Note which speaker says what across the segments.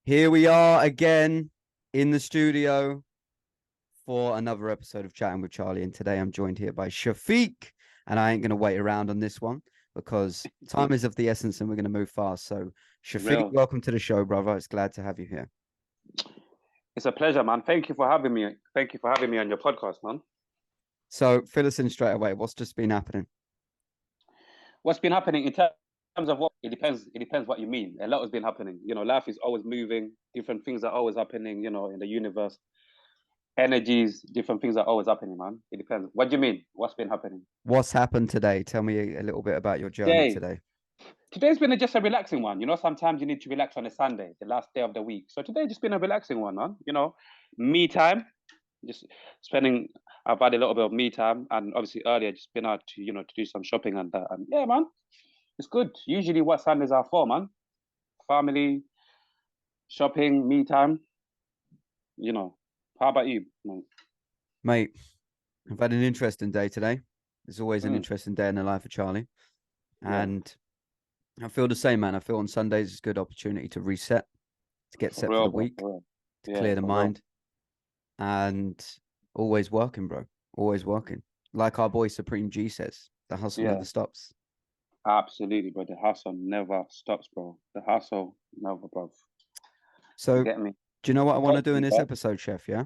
Speaker 1: Here we are again in the studio for another episode of Chatting with Charlie. And today I'm joined here by Shafik. And I ain't going to wait around on this one because time is of the essence and we're going to move fast. So, Shafik,
Speaker 2: Real.
Speaker 1: welcome to the show, brother. It's glad to have you here.
Speaker 2: It's a pleasure, man. Thank you for having me. Thank you for having me on your podcast, man.
Speaker 1: So, fill us in straight away. What's just been happening?
Speaker 2: What's been happening in terms of what? It depends. It depends what you mean. A lot has been happening. Life is always moving. Different things are always happening. In the universe, energies, different things are always happening, man. It depends. What do you mean? What's been happening?
Speaker 1: What's happened today? Tell me a little bit about your journey
Speaker 2: Today,
Speaker 1: today.
Speaker 2: today's been just a relaxing one. Sometimes you need to relax on a Sunday, the last day of the week. So today just been a relaxing one, man. Me time. Just spending. I've had a little bit of me time, and obviously earlier just been out to do some shopping and that. And yeah, man, it's good. Usually, what Sundays are for, man, family, shopping, me time. How about you, man?
Speaker 1: Mate, I've had an interesting day today. There's always an
Speaker 2: Mm,
Speaker 1: interesting day in the life of Charlie.
Speaker 2: yeah,
Speaker 1: And I feel the same, man. I feel on Sundays is a good opportunity to reset, to get
Speaker 2: for
Speaker 1: set for
Speaker 2: real,
Speaker 1: the
Speaker 2: bro.
Speaker 1: week,
Speaker 2: For real.
Speaker 1: to
Speaker 2: Yeah,
Speaker 1: clear the
Speaker 2: for real.
Speaker 1: mind, and always working, bro. Always working. Like our boy Supreme G says, the hustle
Speaker 2: Yeah,
Speaker 1: never stops.
Speaker 2: absolutely, bro. The hustle never stops, bro. The hustle never, bro. You
Speaker 1: So,
Speaker 2: get me?
Speaker 1: do you know what I want to
Speaker 2: Talk
Speaker 1: do
Speaker 2: to
Speaker 1: in
Speaker 2: me,
Speaker 1: this
Speaker 2: bro.
Speaker 1: episode, Chef? Yeah.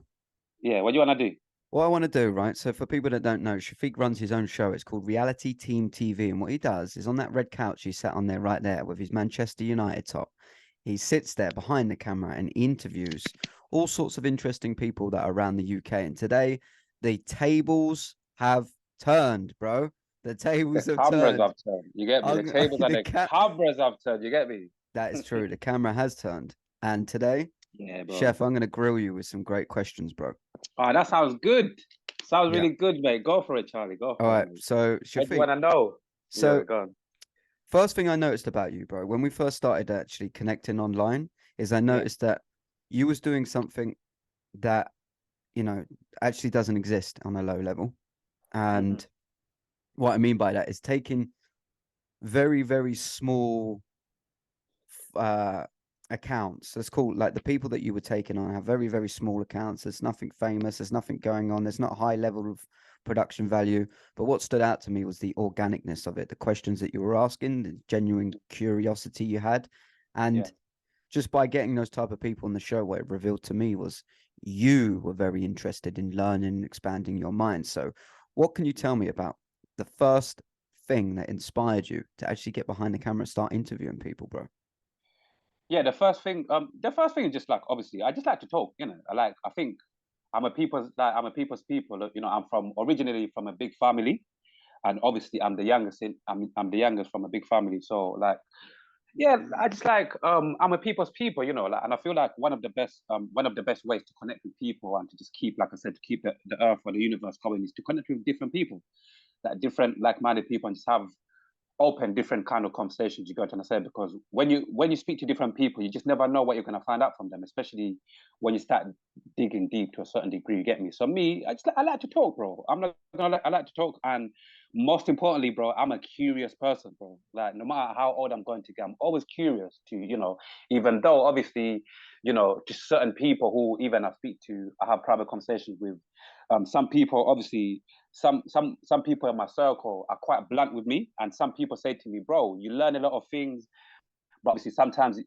Speaker 2: Yeah, what do you wanna do?
Speaker 1: What I want to do, right? So, for people that don't know, Shafiq runs his own show. It's called Reality Team TV. And what he does is on that red couch, he sat on there right there with his Manchester United top. He sits there behind the camera and interviews all sorts of interesting people that are around the UK. And today, the tables have turned, bro. The
Speaker 2: The
Speaker 1: tables have
Speaker 2: cameras
Speaker 1: turned.
Speaker 2: have turned. You get me? The tables and
Speaker 1: The
Speaker 2: the cameras have turned. You get me?
Speaker 1: That is true. The camera has turned. And today,
Speaker 2: Yeah, bro.
Speaker 1: Chef, I'm going to grill you with some great questions, bro.
Speaker 2: Oh, that sounds good. Sounds
Speaker 1: Yeah.
Speaker 2: really good, mate. Go for it, Charlie. Go
Speaker 1: All
Speaker 2: for it,
Speaker 1: right.
Speaker 2: mate.
Speaker 1: So,
Speaker 2: What do you
Speaker 1: Shafiq,
Speaker 2: want to know? Yeah,
Speaker 1: so
Speaker 2: go on.
Speaker 1: first thing I noticed about you, bro, when we first started actually connecting online, is I
Speaker 2: Yeah.
Speaker 1: noticed that you was doing something that, you know, actually doesn't exist on a low level.
Speaker 2: Hmm.
Speaker 1: And what I mean by that is taking very, very small uh accounts. Let's call like the people that you were taking on have very, very small accounts. There's nothing famous, there's nothing going on, there's not a high level of production value. But what stood out to me was the organicness of it, the questions that you were asking, the genuine curiosity you had.
Speaker 2: Yeah.
Speaker 1: And just by getting those type of people on the show, what it revealed to me was you were very interested in learning and expanding your mind. So what can you tell me about the first thing that inspired you to actually get behind the camera and start interviewing people, bro?
Speaker 2: Yeah, the first thing is just like obviously I just like to talk, I think I'm a people's people. I'm from originally from a big family, and obviously I'm the youngest from a big family. So like yeah, I just like I'm a people's people, like, and I feel like one of the best ways to connect with people and to just keep, like I said, to keep the earth or the universe going is to connect with different people, like different like-minded people, and just have open different kind of conversations. You got to understand, because when you speak to different people, you just never know what you're going to find out from them, especially when you start digging deep to a certain degree. You get me? So me, I like to talk, bro. I'm not gonna I like to talk, and most importantly, bro, I'm a curious person, bro. Like no matter how old I'm going to get, I'm always curious to, even though obviously, just certain people who even I speak to, I have private conversations with. Some people obviously some people in my circle are quite blunt with me, and some people say to me, bro, you learn a lot of things, but obviously sometimes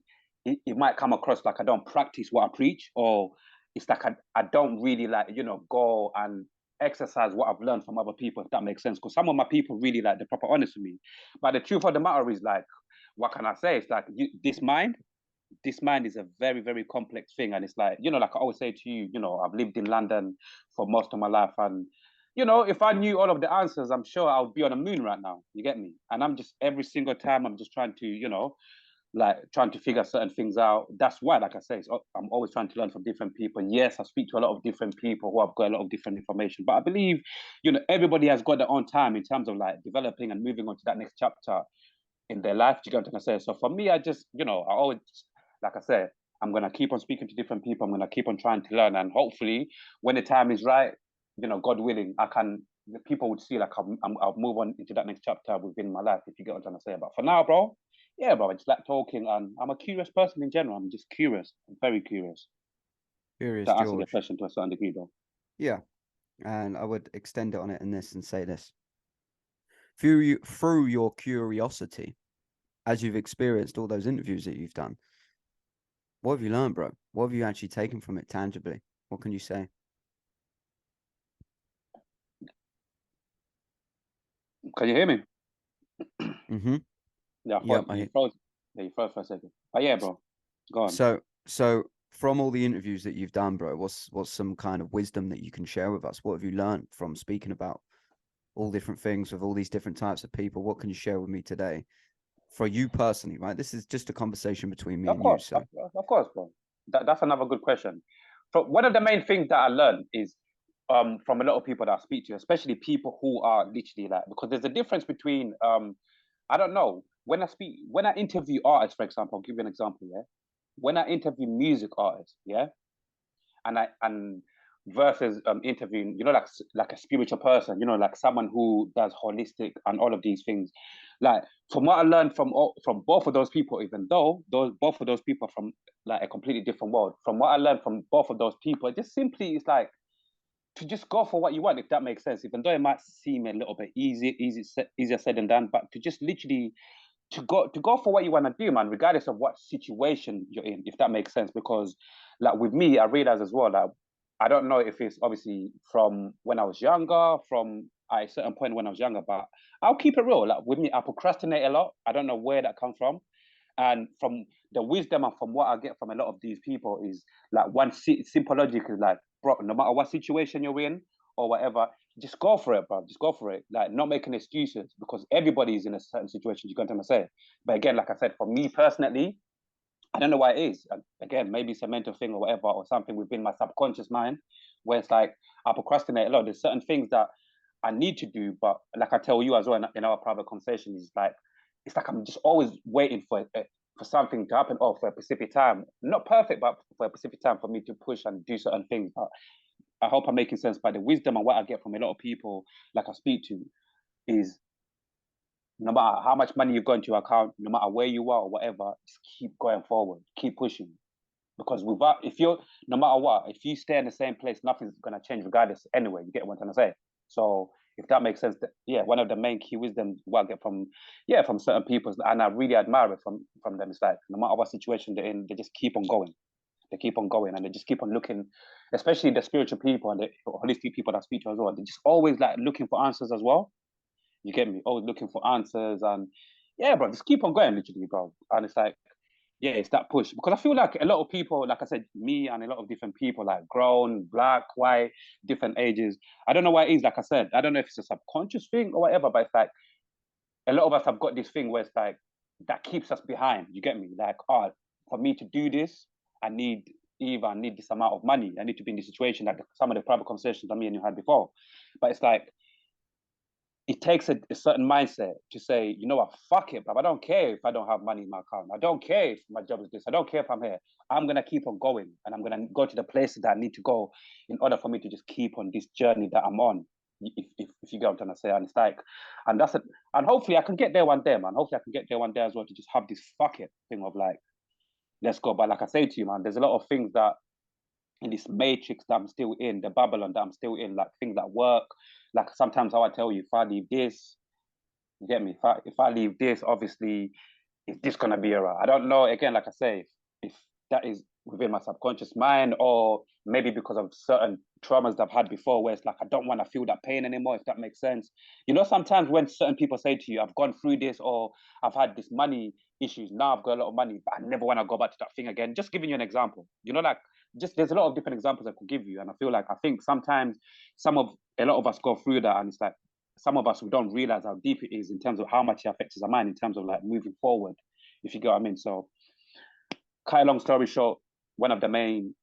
Speaker 2: it might come across like I don't practice what I preach, or it's like I don't really like go and exercise what I've learned from other people, if that makes sense, because some of my people really like the proper honest with me. But the truth of the matter is, like, what can I say? It's like this mind is a very, very complex thing. And it's like, like I always say to you, I've lived in London for most of my life. And, if I knew all of the answers, I'm sure I would be on the moon right now. You get me? And I'm just, every single time, I'm just trying to, like trying to figure certain things out. That's why, like I say, I'm always trying to learn from different people. Yes, I speak to a lot of different people who have got a lot of different information. But I believe, everybody has got their own time in terms of like developing and moving on to that next chapter in their life. Do you get what I'm saying? So for me, I just, I always, like I said, I'm gonna keep on speaking to different people. I'm gonna keep on trying to learn, and hopefully, when the time is right, God willing, the people would see like I'll move on into that next chapter within my life. If you get what I'm trying to say. But for now, bro, yeah, bro, I just like talking, and I'm a curious person in general. I'm just curious. I'm very curious.
Speaker 1: Curious
Speaker 2: To answer the
Speaker 1: George.
Speaker 2: question to a certain degree, though.
Speaker 1: Yeah, and I would extend it on it in this and say this. Through your curiosity, as you've experienced all those interviews that you've done, what have you learned, bro? What have you actually taken from it tangibly? What can you say?
Speaker 2: Can you hear me?
Speaker 1: Mm-hmm.
Speaker 2: Yeah, I
Speaker 1: Yep.
Speaker 2: thought you froze. Yeah, you froze for a second. But yeah, bro, go on.
Speaker 1: So from all the interviews that you've done, bro, what's some kind of wisdom that you can share with us? What have you learned from speaking about all different things with all these different types of people? What can you share with me today for you personally, right? This is just a conversation between me
Speaker 2: Of
Speaker 1: and you.
Speaker 2: course,
Speaker 1: So,
Speaker 2: of course, bro. That's another good question. So one of the main things that I learned is from a lot of people that I speak to, especially people who are literally like, because there's a difference between I don't know, when I interview artists, for example, I'll give you an example, yeah. When I interview music artists, yeah, and versus interviewing, like a spiritual person, like someone who does holistic and all of these things. Like from what I learned from both of those people, even though those both of those people are from like a completely different world, from what I learned from both of those people, it just simply is like to just go for what you want, if that makes sense. Even though it might seem a little bit easier said than done, but to just literally to go for what you want to do, man, regardless of what situation you're in, if that makes sense. Because like with me, I realize as well that I don't know if it's obviously from when I was younger, from at a certain point when I was younger, but I'll keep it real. Like with me, I procrastinate a lot. I don't know where that comes from. And from the wisdom and from what I get from a lot of these people is like one simple logic is like, bro, no matter what situation you're in or whatever, just go for it, bro. Just go for it. Like not making excuses because everybody is in a certain situation. You can't say. But again, like I said, for me personally, I don't know why it is. Again, maybe it's a mental thing or whatever, or something within my subconscious mind, where it's like I procrastinate a lot. There's certain things that I need to do, but like I tell you as well in our private conversation, is like it's like I'm just always waiting for something to happen or for a specific time. Not perfect, but for a specific time for me to push and do certain things. But I hope I'm making sense by the wisdom and what I get from a lot of people like I speak to is no matter how much money you've got into your account, no matter where you are or whatever, just keep going forward, keep pushing. Because without, if you're, no matter what, if you stay in the same place, nothing's going to change regardless anyway. You get what I'm trying to say? So if that makes sense, yeah, one of the main key wisdom what I get from, yeah, from certain people, and I really admire it from them, it's like, no matter what situation they're in, they just keep on going. They keep on going and they just keep on looking, especially the spiritual people and the holistic people that I speak to as well. They're just always like looking for answers as well. You get me? Always looking for answers and yeah, bro, just keep on going, literally, bro. And it's like, yeah, it's that push because I feel like a lot of people, like I said, me and a lot of different people, like grown, black, white, different ages. I don't know why it is. Like I said, I don't know if it's a subconscious thing or whatever, but it's like a lot of us have got this thing where it's like that keeps us behind. You get me? Like, oh, for me to do this, I need this amount of money. I need to be in this situation, like some of the private conversations that me and you had before. But it's like it takes a certain mindset to say, you know what, fuck it, bro. I don't care if I don't have money in my account. I don't care if my job is this. I don't care if I'm here. I'm gonna keep on going, and I'm gonna go to the places that I need to go in order for me to just keep on this journey that I'm on. If you get what I'm trying to say, and it's like, and that's it. And hopefully I can get there one day, man. Hopefully I can get there one day as well to just have this fuck it thing of like, let's go. But like I say to you, man, there's a lot of things that in this matrix that I'm still in, the Babylon that I'm still in, like things that work. Like sometimes how I tell you, if I leave this, you get me? If I leave this, obviously, is this gonna be alright? I don't know. Again, like I say, if that is within my subconscious mind, or maybe because of certain traumas that I've had before, where it's like I don't want to feel that pain anymore. If that makes sense, sometimes when certain people say to you, "I've gone through this," or "I've had this money issues. Now I've got a lot of money, but I never want to go back to that thing again." Just giving you an example. Like just there's a lot of different examples I could give you, and I think sometimes a lot of us go through that, and it's like some of us we don't realize how deep it is in terms of how much it affects our mind in terms of like moving forward, if you get what I mean. So, cut a long story short, one of the main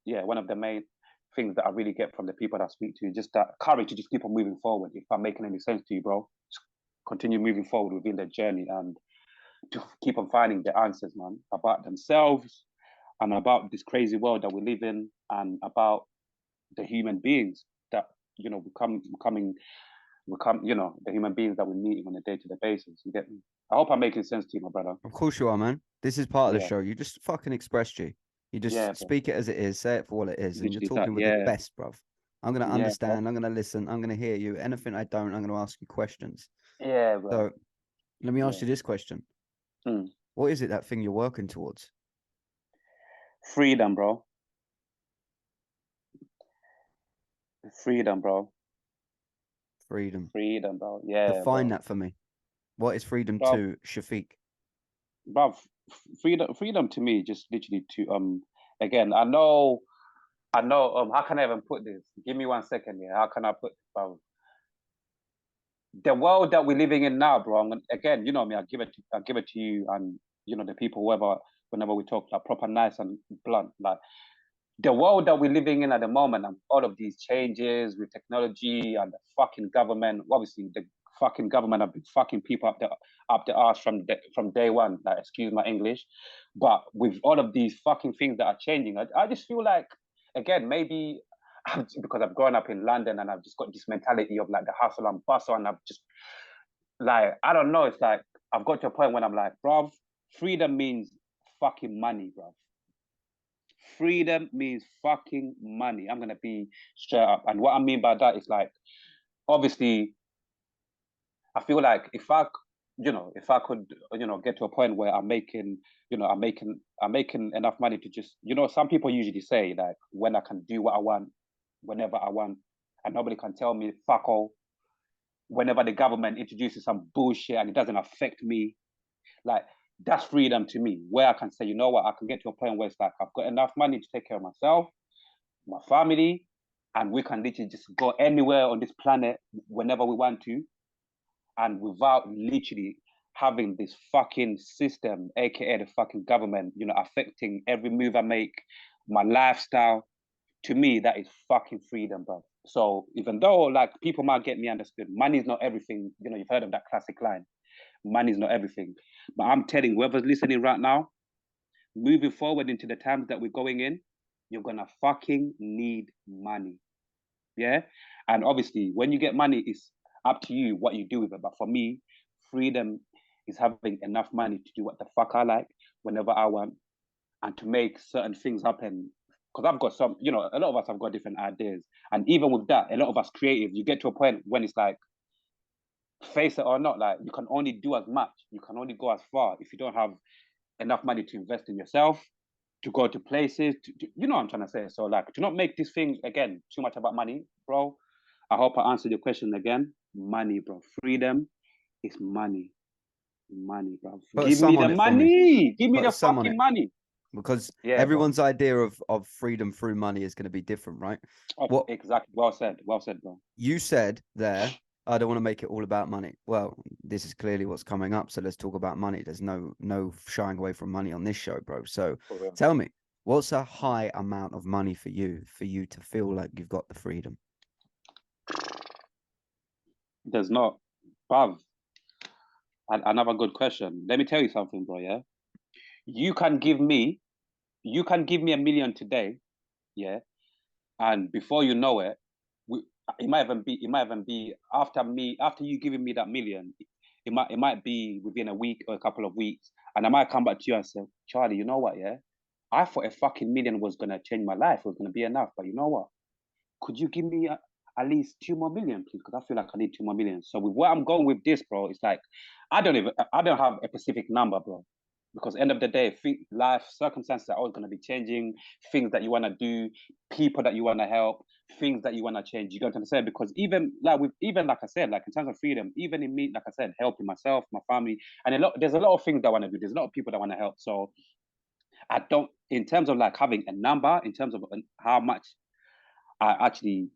Speaker 2: things that I really get from the people that I speak to is just that courage to just keep on moving forward. If I'm making any sense to you, bro, just continue moving forward within the journey and to keep on finding the answers, man, about themselves and about this crazy world that we live in and about the human beings that becoming become, the human beings that we meet on a day-to-day basis. You get me? I hope I'm making sense to you, my brother.
Speaker 1: Of course you are, man. This is part of the
Speaker 2: Yeah,
Speaker 1: show. You just fucking express, G. You
Speaker 2: yeah,
Speaker 1: just
Speaker 2: bro.
Speaker 1: speak it as it is, say it for what it is, and you're
Speaker 2: Literally that.
Speaker 1: talking with the
Speaker 2: Yeah,
Speaker 1: best, bruv. I'm gonna
Speaker 2: yeah, bro.
Speaker 1: understand. I'm gonna listen. I'm gonna hear you. Anything I don't, I'm gonna ask you questions.
Speaker 2: Yeah, bro.
Speaker 1: So let me ask
Speaker 2: Yeah.
Speaker 1: you this question:
Speaker 2: Mm.
Speaker 1: What is it that thing you're working towards?
Speaker 2: Freedom, bro. Freedom, bro.
Speaker 1: Freedom.
Speaker 2: Freedom, bro. Yeah,
Speaker 1: Define
Speaker 2: bro.
Speaker 1: that for me. What is freedom
Speaker 2: Bro,
Speaker 1: to Shafik?
Speaker 2: bro. Freedom to me, just literally to again. I know. How can I even put this? Give me 1 second here. How can I put, bro? The world that we're living in now, bro. Again, you know me. I give it to you, and the people, whenever we talk, like proper, nice and blunt, like the world that we're living in at the moment, and all of these changes with technology and the fucking government. Obviously, the fucking government have been fucking people up the arse from day one. Like, excuse my English, but with all of these fucking things that are changing, I just feel like, again, maybe because I've grown up in London and I've just got this mentality of like the hustle and bustle, and I've just, like, I don't know. It's like I've got to a point when I'm like, bruv, freedom means fucking money, bruv. Freedom means fucking money. I'm gonna be straight up. And what I mean by that is, like, obviously, I feel like if I could, get to a point where I'm making enough money to just, some people usually say, like, when I can do what I want, whenever I want, and nobody can tell me fuck all. Whenever the government introduces some bullshit and it doesn't affect me, like, that's freedom to me. Where I can say, you know what, I can get to a point where it's like I've got enough money to take care of myself, my family, and we can literally just go anywhere on this planet whenever we want to, and without literally having this fucking system, aka the fucking government, affecting every move I make, my lifestyle. To me, that is fucking freedom, bro. So even though, like, people might get me understood, money is not everything. You've heard of that classic line, money is not everything. But I'm telling whoever's listening right now, moving forward into the times that we're going in, you're gonna fucking need money. Yeah. And obviously, when you get money, it's up to you what you do with it. But for me, freedom is having enough money to do what the fuck I like whenever I want, and to make certain things happen. Because I've got some, a lot of us have got different ideas. And even with that, a lot of us creative, you get to a point when it's like, face it or not, like, you can only do as much, you can only go as far if you don't have enough money to invest in yourself, to go to places, you know what I'm trying to say. So, like, to not make this thing, again, too much about money, bro. I hope I answered your question again. Money, bro. Freedom is money. Money, bro.
Speaker 1: Put a
Speaker 2: Give me
Speaker 1: sum
Speaker 2: the
Speaker 1: on it for me.
Speaker 2: money. Give me
Speaker 1: Put a
Speaker 2: the
Speaker 1: sum on
Speaker 2: fucking
Speaker 1: it.
Speaker 2: money.
Speaker 1: Because
Speaker 2: Yeah, bro.
Speaker 1: everyone's idea of freedom through money is going to be different, right?
Speaker 2: Oh,
Speaker 1: What
Speaker 2: exactly. Well said. Well said, bro.
Speaker 1: you said there, I don't want to make it all about money. Well, this is clearly what's coming up, so let's talk about money. There's no shying away from money on this show, bro. So
Speaker 2: For real.
Speaker 1: tell me, what's a high amount of money for you to feel like you've got the freedom?
Speaker 2: There's not, bruv. Another good question. Let me tell you something, bro. Yeah, you can give me, you can give me 1 million today. Yeah, and before you know it, we, it might even be after you giving me that million. It might be within a week or a couple of weeks, and I might come back to you and say, Charlie, you know what? Yeah, I thought a fucking million was gonna change my life, was gonna be enough, but you know what? Could you give me at least 2 more million, please? Because I feel like I need 2 more million. So with where I'm going with this, bro, it's like I don't have a specific number, bro. Because end of the day, life circumstances are always going to be changing. Things that you want to do, people that you want to help, things that you want to change. You got to understand, because even like I said, like in terms of freedom, even in me, like I said, helping myself, my family, and there's a lot of things that I want to do. There's a lot of people that want to help. So I don't, in terms of like having a number, in terms of how much I actually,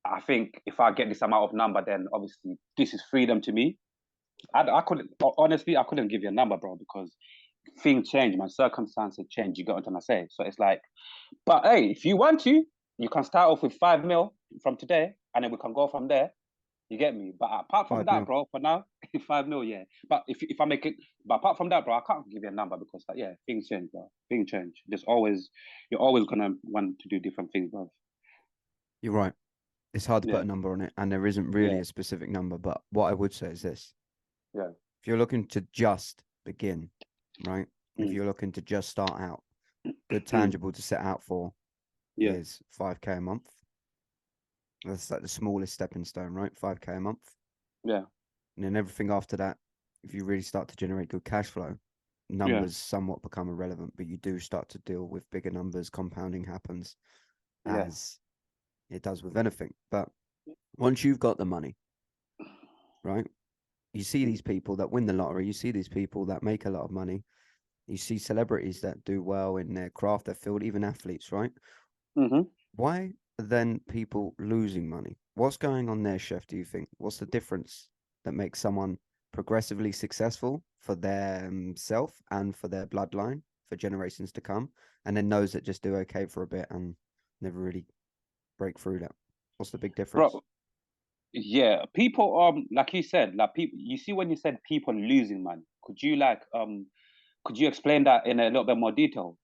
Speaker 2: I think if I get this amount of number, then obviously this is freedom to me. I couldn't, honestly, I couldn't give you a number, bro, because things change, my circumstances change. You got what I'm trying to say? So it's like, but hey, if you want to, you can start off with 5 mil from today, and then we can go from there. You get me? But apart from
Speaker 1: Five
Speaker 2: that,
Speaker 1: mil.
Speaker 2: bro, for now, 5 mil, yeah. But if I make it, but apart from that, bro, I can't give you a number because, like, yeah, things change, bro. Things change. You're always gonna want to do different things, bro.
Speaker 1: You're right. It's hard to put
Speaker 2: Yeah.
Speaker 1: a number on it, and there isn't really
Speaker 2: Yeah.
Speaker 1: a specific number. But what I would say is this:
Speaker 2: Yeah.
Speaker 1: if you're looking to just begin, right? If
Speaker 2: Mm.
Speaker 1: you're looking to just start out, good
Speaker 2: Mm.
Speaker 1: tangible to set out for
Speaker 2: Yeah.
Speaker 1: is 5K a month. That's like the smallest stepping stone, right? 5K a month.
Speaker 2: Yeah.
Speaker 1: And then everything after that, if you really start to generate good cash flow,
Speaker 2: Yeah.
Speaker 1: numbers somewhat become irrelevant, but you do start to deal with bigger numbers. Compounding happens
Speaker 2: Yeah.
Speaker 1: as it does with anything. But once you've got the money, right? You see
Speaker 2: Mm.
Speaker 1: these people that win the lottery, you see these people that make a lot of money, you see celebrities that do well in their craft, their field, even athletes, right?
Speaker 2: Mm-hmm.
Speaker 1: Why are then people losing money? What's going on there, Chef, do you think? What's the difference that makes someone progressively successful for themselves and for their bloodline for generations to come, and then those that just do okay for a bit and never really break through that? What's the big difference?
Speaker 2: Bro, yeah, people like you said, like people you see when you said people losing money, could you explain that in a little bit more detail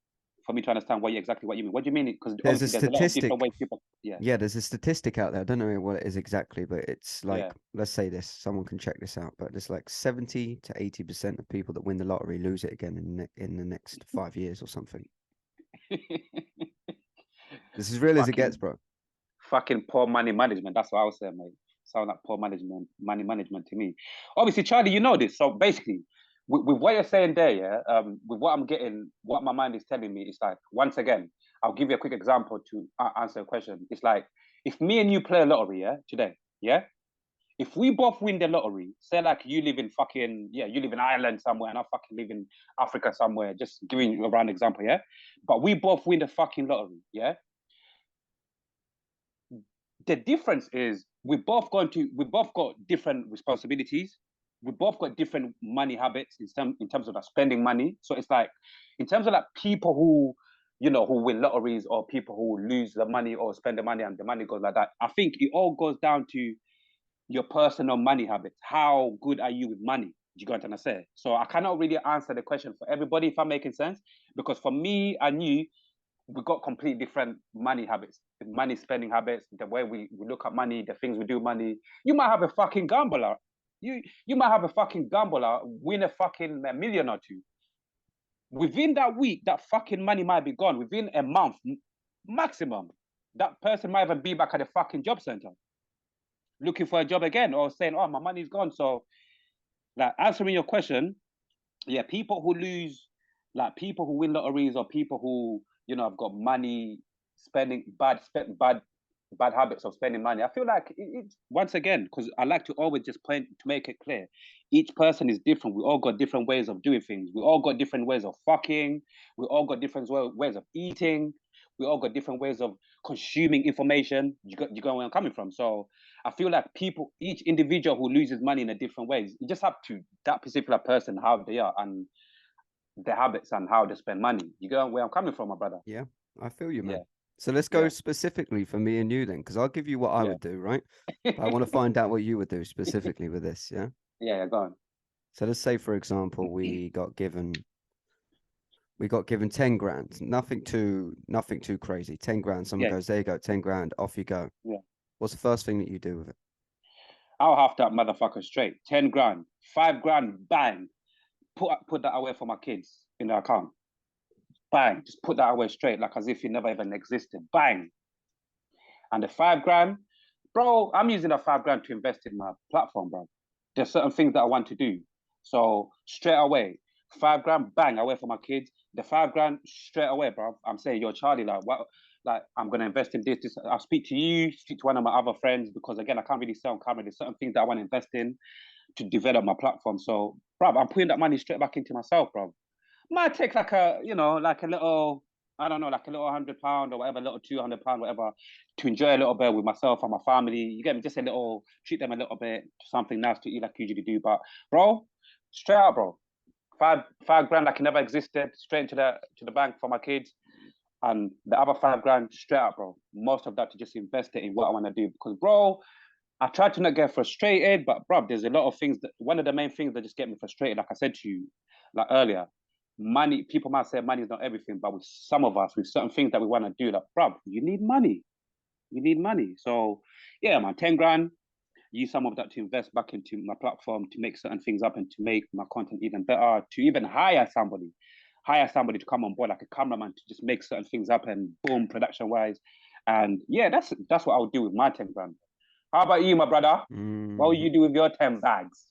Speaker 2: for me to understand exactly what you mean? What do you mean? Because
Speaker 1: There's a
Speaker 2: obviously there's a lot of different
Speaker 1: statistic.
Speaker 2: ways people yeah,
Speaker 1: Yeah, there's a statistic out there. I don't know what it is exactly, but it's like,
Speaker 2: yeah.
Speaker 1: let's say this, someone can check this out, but it's like 70 to 80% of people that win the lottery lose it again in the next 5 years or something. This is real as it gets,
Speaker 2: Fucking
Speaker 1: bro.
Speaker 2: fucking poor money management. That's what I was saying, mate. Sound like poor management, money management to me. Obviously, Charlie, you know this. So basically, with what you're saying there, yeah, with what I'm getting, what my mind is telling me, it's like once again, I'll give you a quick example to answer a question. It's like if me and you play a lottery, yeah, today, yeah. If we both win the lottery, say like you live in fucking you live in Ireland somewhere, and I fucking live in Africa somewhere, just giving you a round example, yeah. But we both win the fucking lottery, yeah. The difference is we both got different responsibilities. We both got different money habits in terms of like spending money. So it's like in terms of like people who who win lotteries or people who lose the money or spend the money and the money goes like that. I think it all goes down to your personal money habits. How good are you with money? Do you get what I'm saying? So I cannot really answer the question for everybody if I'm making sense. Because for me and you, we got completely different money habits, money spending habits, the way we look at money, the things we do money. You might have a fucking gambler. You might have a fucking gambler win a fucking million or two. Within that week, that fucking money might be gone. Within a month, maximum, that person might even be back at the fucking job center looking for a job again or saying, "Oh, my money's gone." So, like answering your question, yeah, people who lose, like people who win lotteries or people who have got money spending bad habits of spending money. I feel like it's once again because I like to always just point to make it clear. Each person is different. We all got different ways of doing things. We all got different ways of fucking. We all got different ways of eating. We all got different ways of consuming information. You got where I'm coming from. So I feel like people, each individual who loses money in a different ways, you just have to that particular person how they are and their habits and how they spend money. You get where I'm coming from, my brother?
Speaker 1: Yeah, I feel you,
Speaker 2: Yeah,
Speaker 1: man. So let's go
Speaker 2: yeah,
Speaker 1: specifically for me and you then, because I'll give you what I
Speaker 2: yeah,
Speaker 1: would do, right? But I want to find out what you would do specifically with this, yeah?
Speaker 2: yeah. Go on.
Speaker 1: So let's say, for example, we got given 10 grand, nothing too crazy. 10 grand. Someone
Speaker 2: Yeah,
Speaker 1: goes, there you go, 10 grand, off you go.
Speaker 2: yeah.
Speaker 1: What's the first thing that you do with it?
Speaker 2: I'll have that motherfucker straight. 10 grand, 5 grand, bang. Put that away for my kids in the account. Bang. Just put that away straight, like as if it never even existed. Bang. And the 5 grand, bro, I'm using that 5 grand to invest in my platform, bro. There's certain things that I want to do. So straight away, 5 grand, bang, away for my kids. The 5 grand straight away, bro. I'm saying, yo, Charlie, like what? Like I'm gonna invest in this. I'll speak to you, speak to one of my other friends because again, I can't really sell on camera. There's certain things that I want to invest in to develop my platform. So, bro, I'm putting that money straight back into myself, bro. Might take like like a little, I don't know, like a little £100 or whatever, a little £200, whatever, to enjoy a little bit with myself and my family. You get me? Just a little, treat them a little bit, something nice to eat like you usually do. But, bro, straight out, bro. Five grand like it never existed, straight into the bank for my kids. And the other 5 grand straight out, bro. Most of that to just invest it in what I want to do. Because, bro, I try to not get frustrated, but bro, there's a lot of things that one of the main things that just get me frustrated, like I said to you, like earlier, money. People might say money is not everything, but with some of us, with certain things that we want to do, like bro, you need money. You need money. So yeah, man, 10 grand, use some of that to invest back into my platform to make certain things up and to make my content even better, to even hire somebody to come on board like a cameraman to just make certain things up and boom, production wise. And yeah, that's what I would do with my 10 grand. How about you, my brother? What will you do with your 10 bags?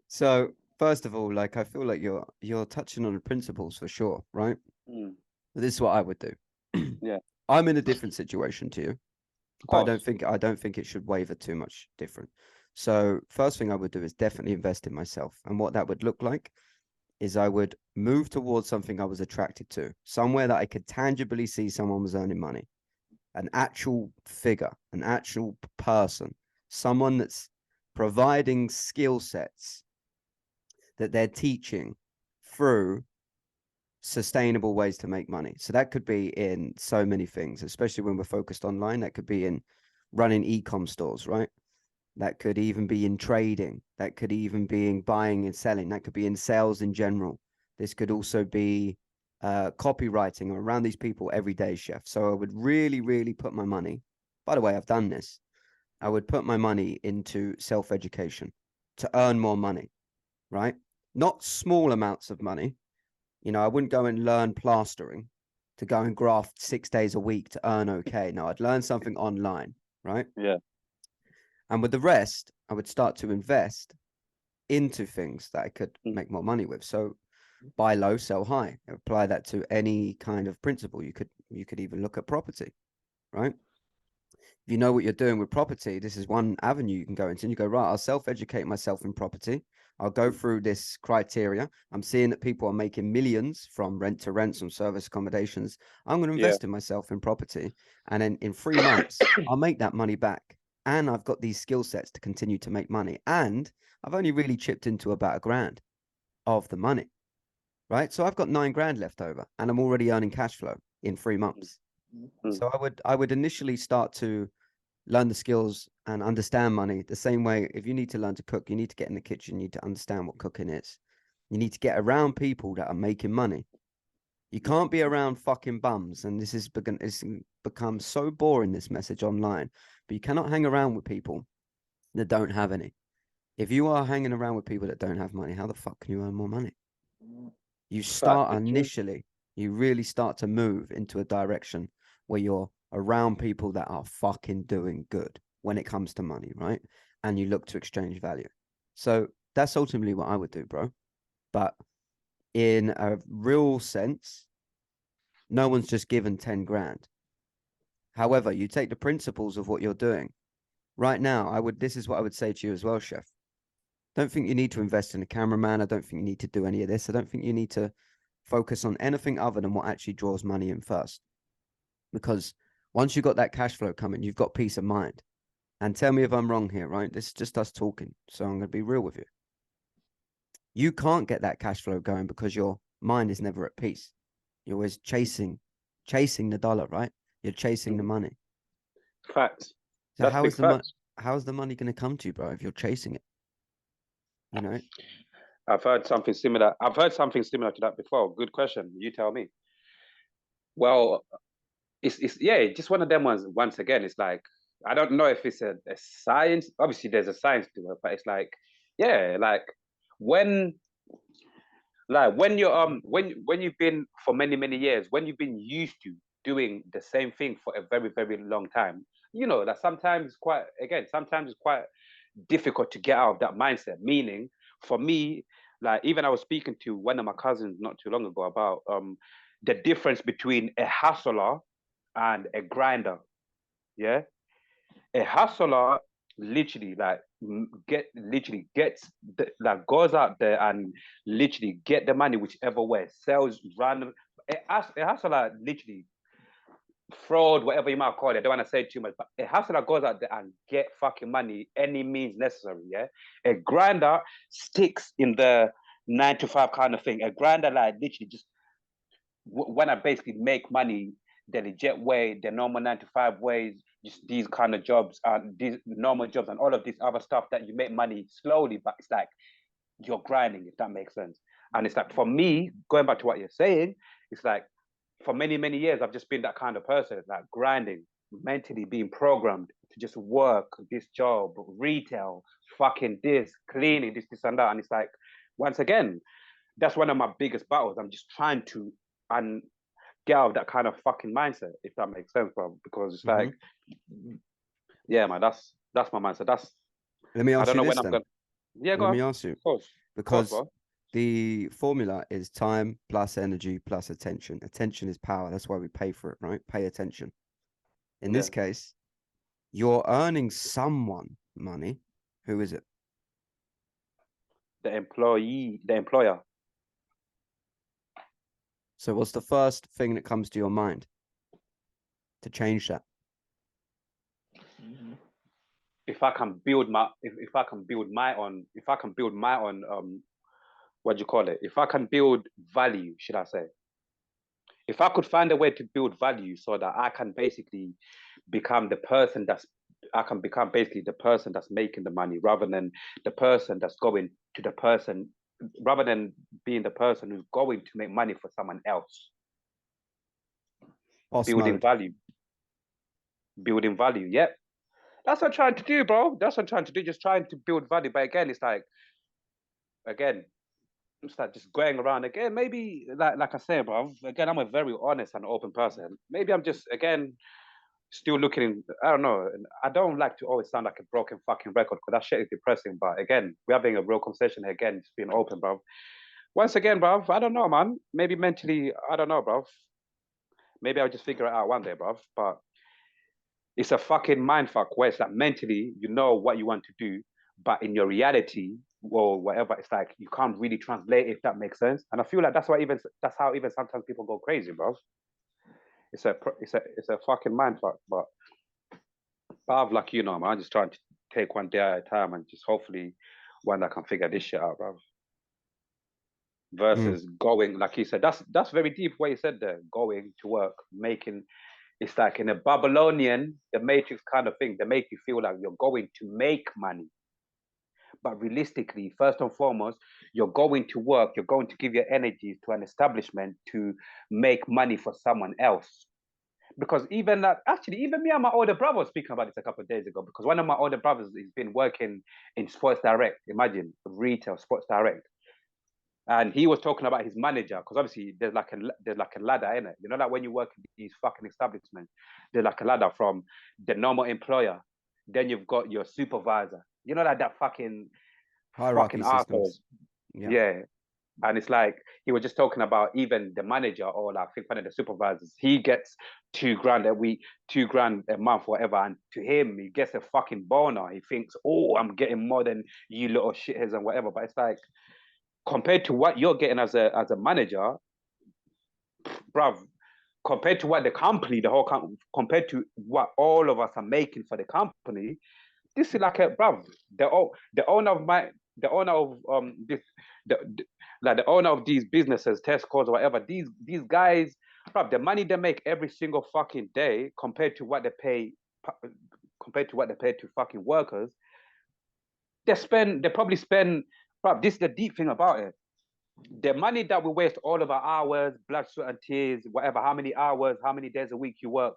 Speaker 1: So first of all, like I feel like you're touching on the principles for sure, right?
Speaker 2: Mm,
Speaker 1: But this is what I would do.
Speaker 2: yeah,
Speaker 1: I'm in a different situation to you,
Speaker 2: of
Speaker 1: but
Speaker 2: course.
Speaker 1: I don't think it should waver too much different. So first thing I would do is definitely invest in myself. And what that would look like is I would move towards something I was attracted to, somewhere that I could tangibly see someone was earning money, an actual figure, an actual person, someone that's providing skill sets that they're teaching through sustainable ways to make money. So that could be in so many things, especially when we're focused online. That could be in running e-com stores, right? That could even be in trading. That could even be in buying and selling. That could be in sales in general. This could also be copywriting. I'm around these people every day, chef. So I would really, really put my money. By the way, I've done this. I would put my money into self-education to earn more money, right? Not small amounts of money. You know, I wouldn't go and learn plastering to go and graft 6 days a week to earn okay. No, I'd learn something online, right?
Speaker 2: Yeah.
Speaker 1: And with the rest, I would start to invest into things that I could
Speaker 2: Mm,
Speaker 1: make more money with. So buy low, sell high. Apply that to any kind of principle. You could even look at property, right? If you know what you're doing with property, this is one avenue you can go into. And you go, right, I'll self-educate myself in property. I'll go through this criteria. I'm seeing that people are making millions from rent to rent, from service accommodations. I'm going to
Speaker 2: yeah.
Speaker 1: invest in myself in property. And then in 3 months, I'll make that money back. And I've got these skill sets to continue to make money. And I've only really chipped into about £1,000 of the money, right? So I've got 9 grand left over and I'm already earning cash flow in 3 months.
Speaker 2: Mm,
Speaker 1: So I would initially start to learn the skills and understand money the same way. If you need to learn to cook, you need to get in the kitchen, you need to understand what cooking is. You need to get around people that are making money. You can't be around fucking bums. And it's become so boring, this message online, but you cannot hang around with people that don't have any. If you are hanging around with people that don't have money, how the fuck can you earn more money? You
Speaker 2: fact,
Speaker 1: start
Speaker 2: it's true.
Speaker 1: initially, you really start to move into a direction where you're around people that are fucking doing good when it comes to money, right? And you look to exchange value. So that's ultimately what I would do, bro. But in a real sense, no one's just given 10 grand. However, you take the principles of what you're doing. Right now, this is what I would say to you as well, chef. Don't think you need to invest in a cameraman. I don't think you need to do any of this. I don't think you need to focus on anything other than what actually draws money in first. Because once you've got that cash flow coming, you've got peace of mind. And tell me if I'm wrong here, right? This is just us talking. So I'm going to be real with you. You can't get that cash flow going because your mind is never at peace. You're always chasing the dollar, right? You're chasing the
Speaker 2: Mm,
Speaker 1: money.
Speaker 2: fact.
Speaker 1: So
Speaker 2: That's big fact.
Speaker 1: how is the money going to come to you, bro, if you're chasing it? You know?
Speaker 2: I've heard something similar. I've heard something similar to that before. Good question. You tell me. Well, it's yeah, just one of them ones. Once again, it's like I don't know if it's a science. Obviously, there's a science to it, but it's like yeah, when when you're when you've been for many years, when you've been used to doing the same thing for a very long time, you know that sometimes it's quite difficult to get out of that mindset. Meaning, for me, like even I was speaking to one of my cousins not too long ago about the difference between a hustler and a grinder. Yeah, a hustler literally like goes out there and literally get the money whichever way sells random. A hustler literally fraud, whatever you might call it. I don't want to say too much, but a hustler goes out there and get fucking money any means necessary. Yeah, a grinder sticks in the 9 to 5 kind of thing. A grinder like literally just when I basically make money the legit way, the normal 9 to 5 ways, just these kind of jobs and these normal jobs and all of this other stuff that you make money slowly, but it's like you're grinding, if that makes sense. And it's like for me, going back to what you're saying, it's like for many years I've just been that kind of person, like grinding, mentally being programmed to just work this job, retail, fucking this, cleaning, this and that. And it's like, once again, that's one of my biggest battles. I'm just trying to and get out of that kind of fucking mindset, if that makes sense, bro. Because it's like, yeah, man, that's my mindset.
Speaker 1: Let me
Speaker 2: I
Speaker 1: ask
Speaker 2: don't
Speaker 1: you
Speaker 2: know
Speaker 1: this
Speaker 2: when I'm
Speaker 1: then.
Speaker 2: gonna. Yeah, go
Speaker 1: Let
Speaker 2: on.
Speaker 1: me ask you,
Speaker 2: Of course,
Speaker 1: because
Speaker 2: bro.
Speaker 1: the formula is time plus energy plus attention. Attention is power. That's why we pay for it, right? Pay attention. In
Speaker 2: Yeah,
Speaker 1: this case, you're earning someone money. Who is it?
Speaker 2: the employee, the employer.
Speaker 1: So what's the first thing that comes to your mind to change that?
Speaker 2: If I can build my, if I can build my own, if I can build my own, what do you call it? If I can build value, should I say? If I could find a way to build value so that I can basically become the person that's I can become basically the person that's making the money rather than the person that's going to the person rather than being the person who's going to make money for someone else.
Speaker 1: Boss
Speaker 2: Building
Speaker 1: mode.
Speaker 2: value. Building value. Yep. That's what I'm trying to do, bro. That's what I'm trying to do. Just trying to build value. But again, it's like again, it's like just going around again. Maybe like I said, bro. Again, I'm a very honest and open person. Maybe I'm just again still looking. I don't know. I don't like to always sound like a broken fucking record because that shit is depressing. But again, we're having a real conversation here again. It's being open, bro. Once again, bro. I don't know, man. Maybe mentally, I don't know, bro. Maybe I'll just figure it out one day, bro. But it's a fucking mindfuck where it's like mentally, you know what you want to do, but in your reality or whatever, it's like you can't really translate if that makes sense. And I feel like that's how even sometimes people go crazy, bro. It's a fucking mindfuck. But I've like man, I'm just trying to take one day at a time and just hopefully one I can figure this shit out, bro. Versus going, like you said, that's very deep what you said there. Going to work, making it's like in a Babylonian, the Matrix kind of thing. They make you feel like you're going to make money. But realistically, first and foremost, you're going to work, you're going to give your energy to an establishment to make money for someone else. Because even that, actually, even me and my older brother was speaking about this a couple of days ago. Because one of my older brothers has been working in Sports Direct, imagine retail, Sports Direct. And he was talking about his manager because obviously there's like a ladder in it. You know, like when you work in these fucking establishments, there's like a ladder from the normal employer, then you've got your supervisor. You know, like that fucking
Speaker 1: Hierarchy
Speaker 2: asshole.
Speaker 1: systems. Yeah.
Speaker 2: Yeah. And it's like he was just talking about even the manager or like I think one of the supervisors. He gets 2 grand a week, 2 grand a month, whatever. And to him, he gets a fucking boner. He thinks, oh, I'm getting more than you little shitheads and whatever. But it's like compared to what you're getting as a manager, bruv, compared to what the company, the whole company, compared to what all of us are making for the company, this is like a bruv. The owner of my the owner of this the like the owner of these businesses, Tesco's or whatever. These guys, bruv, the money they make every single fucking day compared to what they pay to fucking workers, they probably spend. Bruv, this is the deep thing about it the money that we waste all of our hours, blood, sweat, and tears, whatever, how many hours, how many days a week you work,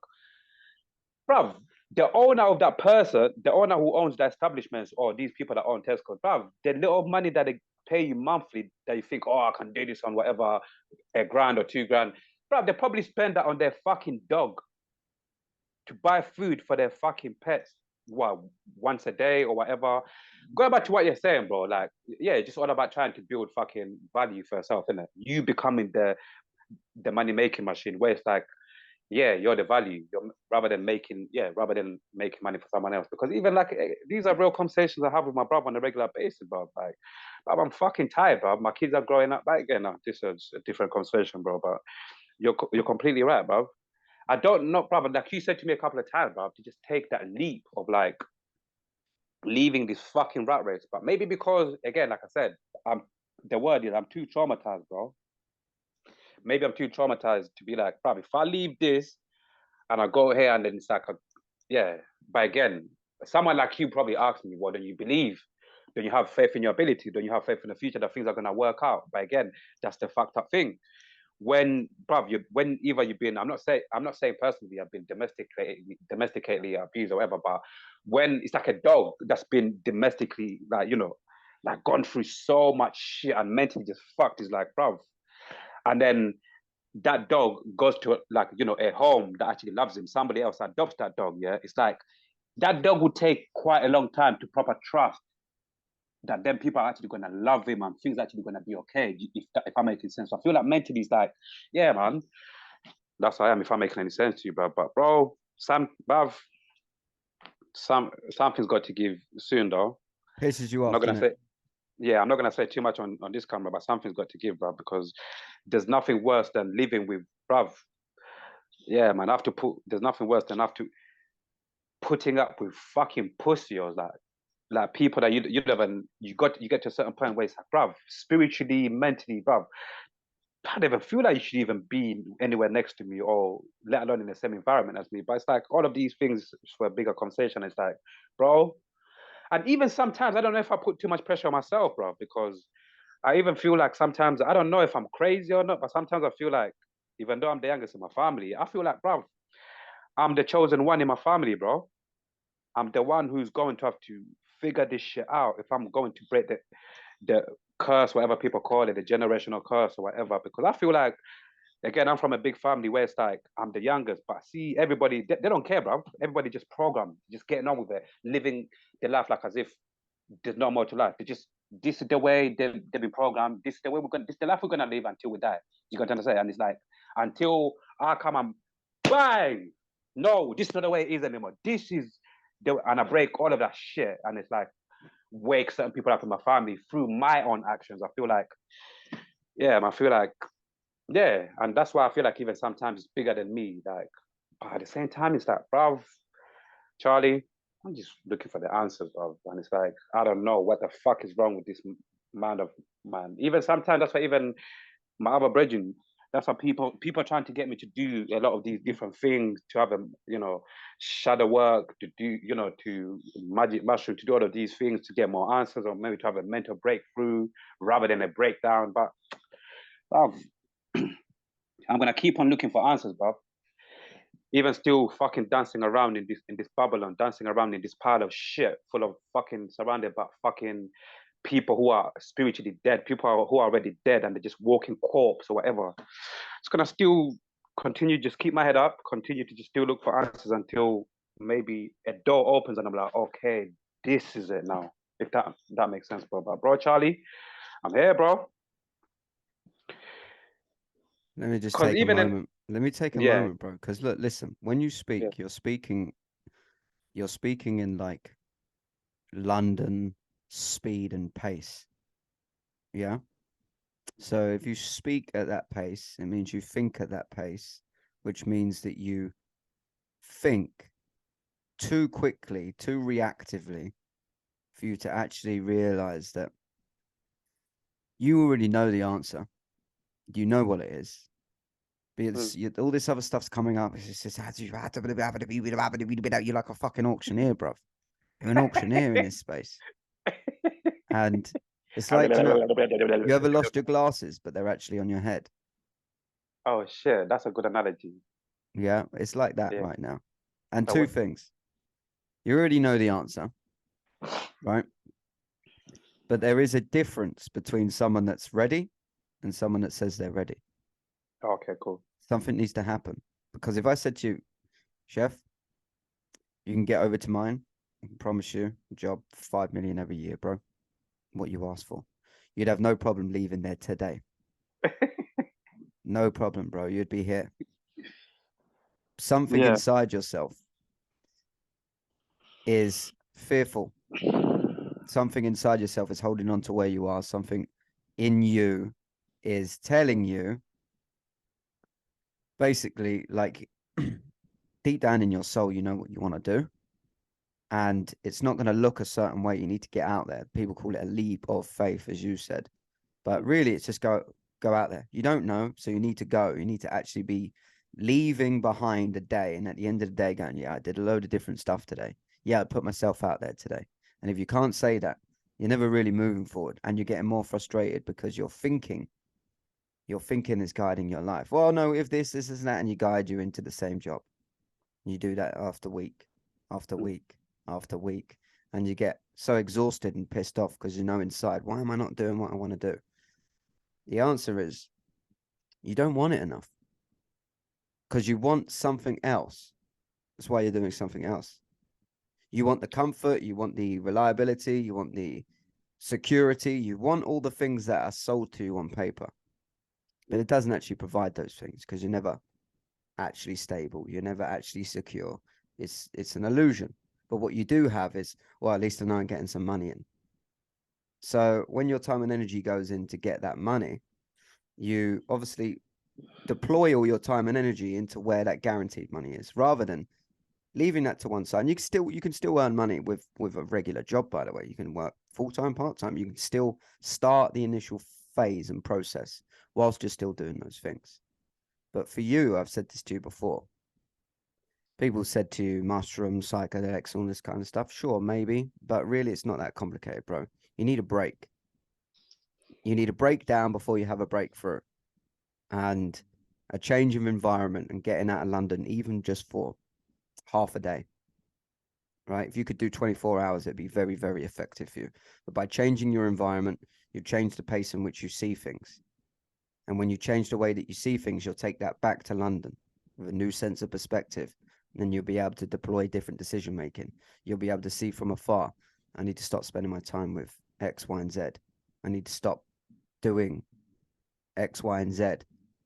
Speaker 2: bruv, the owner of that person, the owner who owns the establishments or these people that own Tesco, bruv, the little money that they pay you monthly that you think, oh, I can do this on whatever, a grand or 2 grand, bruv, they probably spend that on their fucking dog to buy food for their fucking pets, what, once a day or whatever. Going back to what you're saying, bro, like, yeah, it's just all about trying to build fucking value for yourself, isn't it? You becoming the money making machine where it's like, yeah, you're the value. Rather than making money for someone else. Because even like these are real conversations I have with my brother on a regular basis, bro. Like, I'm fucking tired, bro. My kids are growing up back again now. This is a different conversation, bro. But you're completely right, bro. I don't know, brother. Like you said to me a couple of times, bro, to just take that leap of like leaving this fucking rat race. But maybe because, again, like I said, I'm the word is I'm too traumatized, bro. Maybe I'm too traumatized to be like, bro, if I leave this and I go here and then it's like, yeah. But again, someone like you probably asked me, well, do you believe? Don't you have faith in your ability? Don't you have faith in the future that things are going to work out? But again, that's the fucked up thing. when, bruv, when either you've been, I'm not saying personally I've been domesticatedly abused or whatever, but when it's like a dog that's been domestically, like, like gone through so much shit and mentally just fucked, is like, bruv. And then that dog goes to, like, a home that actually loves him. Somebody else adopts that dog. Yeah, it's like that dog would take quite a long time to proper trust that then people are actually gonna love him and things are actually gonna be okay. If I'm making sense, so I feel like mentally it's like, yeah, man, that's how I am. If I'm making any sense to you, but bro, something's got to give soon, though.
Speaker 1: Pisses you
Speaker 2: I'm not
Speaker 1: off,
Speaker 2: gonna
Speaker 1: doesn't it?
Speaker 2: say, yeah, I'm not gonna say too much on this camera, but something's got to give, bro, because there's nothing worse than living with, bruv. Yeah, man, there's nothing worse than putting up with fucking pussy, or like people that you never, you get to a certain point where it's like, bruv, spiritually, mentally, bruv, I don't even feel like you should even be anywhere next to me, or let alone in the same environment as me. But it's like all of these things for a bigger conversation. It's like, bro, and even sometimes I don't know if I put too much pressure on myself, bro, because I even feel like sometimes I don't know if I'm crazy or not, but sometimes I feel like, even though I'm the youngest in my family, I feel like, bro, I'm the chosen one in my family, bro. I'm the one who's going to have to figure this shit out if I'm going to break the curse, whatever people call it, the generational curse or whatever. Because I feel like, again, I'm from a big family where it's like I'm the youngest, but see, everybody, they don't care, bro. Everybody just programmed, just getting on with it, living their life like as if there's no more to life. They just, this is the way they've been programmed. This is the way this is the life we're gonna live until we die. You got to understand? And it's like, until I come and bang, no, this is not the way it is anymore. This is and I break all of that shit. And it's like, wake certain people up in my family through my own actions. I feel like, yeah, I feel like, yeah. And that's why I feel like even sometimes it's bigger than me. Like, but at the same time, it's like, bruv, Charlie, I'm just looking for the answers, bruv. And it's like, I don't know what the fuck is wrong with this man. Even sometimes that's why even my other brethren, that's why people are trying to get me to do a lot of these different things, to have a, shadow work, to do, to magic mushroom, to do all of these things to get more answers, or maybe to have a mental breakthrough rather than a breakdown. But bruv, I'm gonna keep on looking for answers, bruv. Even still fucking dancing around in this bubble and dancing around in this pile of shit full of fucking, surrounded by fucking people who are spiritually dead, who are already dead and they're just walking corpse or whatever. It's gonna still continue, just keep my head up, continue to just still look for answers until maybe a door opens and I'm like, okay, this is it now. If that makes sense, bro. But bro, Charlie, I'm here, bro.
Speaker 1: Let me just
Speaker 2: Because
Speaker 1: take a
Speaker 2: even in,
Speaker 1: moment. Let me take a
Speaker 2: yeah,
Speaker 1: moment, bro. Because look, listen, when you
Speaker 2: yeah,
Speaker 1: speak, you're speaking in like London speed and pace. Yeah. So if you speak at that pace, it means you think at that pace, which means that you think too quickly, too reactively for you to actually realize that you already know the answer. You know what it is. Because all this other stuff's coming up. It's just, you're like a fucking auctioneer, bruv. You're an auctioneer in this space. And it's like, you ever lost your glasses, but they're actually on your head?
Speaker 2: oh shit, that's a good analogy.
Speaker 1: Yeah, it's like that
Speaker 2: Yeah.
Speaker 1: right now. And
Speaker 2: So
Speaker 1: two
Speaker 2: what?
Speaker 1: things. You already know the answer, right? But there is a difference between someone that's ready and someone that says they're ready.
Speaker 2: Okay, cool.
Speaker 1: Something needs to happen. Because if I said to you, Chef, you can get over to mine, I can promise you a job, 5 million every year, bro. What you asked for. You'd have no problem leaving there today. No problem, bro. You'd be here. Something
Speaker 2: Yeah.
Speaker 1: inside yourself is fearful. Something inside yourself is holding on to where you are. Something in you is telling you, basically, like deep down in your soul, you know what you want to do. And it's not going to look a certain way. You need to get out there. People call it a leap of faith, as you said. But really, it's just go out there. You don't know, so you need to go. You need to actually be leaving behind a day, and at the end of the day, going, yeah, I did a load of different stuff today. Yeah, I put myself out there today. And if you can't say that, you're never really moving forward, and you're getting more frustrated because you're thinking Your thinking is guiding your life. Well, no, if this is that, and you guide you into the same job. You do that after week, after week, after week, and you get so exhausted and pissed off because you know inside, why am I not doing what I want to do? The answer is you don't want it enough because you want something else. That's why you're doing something else. You want the comfort, you want the reliability, you want the security, you want all the things that are sold to you on paper. But it doesn't actually provide those things because you're never actually stable. You're never actually secure. It's an illusion. But what you do have is, well, at least I know I'm getting some money in. So when your time and energy goes in to get that money, you obviously deploy all your time and energy into where that guaranteed money is, rather than leaving that to one side. And you can still earn money with a regular job, by the way. You can work full-time, part-time. You can still start the initial phase and process whilst you're still doing those things. But for you, I've said this to you before. People said to you, mushrooms, psychedelics, all this kind of stuff. Sure, maybe, but really, it's not that complicated, bro. You need a break. You need a breakdown before you have a breakthrough, and a change of environment and getting out of London, even just for half a day. Right? If you could do 24 hours, it'd be very, very effective for you. But by changing your environment, you change the pace in which you see things. And when you change the way that you see things, you'll take that back to London with a new sense of perspective. And then you'll be able to deploy different decision making. You'll be able to see from afar. I need to stop spending my time with X, Y, and Z. I need to stop doing X, Y, and Z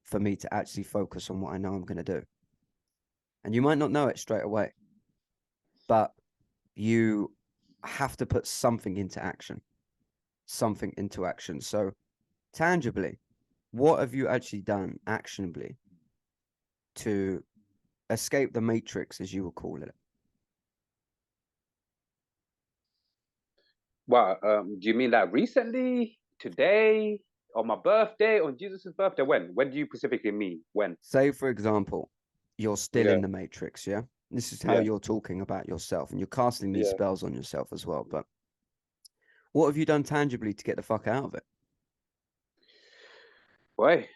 Speaker 1: for me to actually focus on what I know I'm going to do. And you might not know it straight away, but you have to put something into action. Something into action. So, tangibly, what have you actually done actionably to escape the matrix, as you would call it?
Speaker 2: Well, do you mean like recently, today, on my birthday, on Jesus's birthday? When? When do you specifically mean? When?
Speaker 1: Say, for example, you're still
Speaker 2: Yeah,
Speaker 1: in the matrix, yeah? This is how
Speaker 2: yeah,
Speaker 1: you're talking about yourself, and you're casting these
Speaker 2: yeah.
Speaker 1: spells on yourself as well. But what have you done tangibly to get the fuck out of it?
Speaker 2: Boy,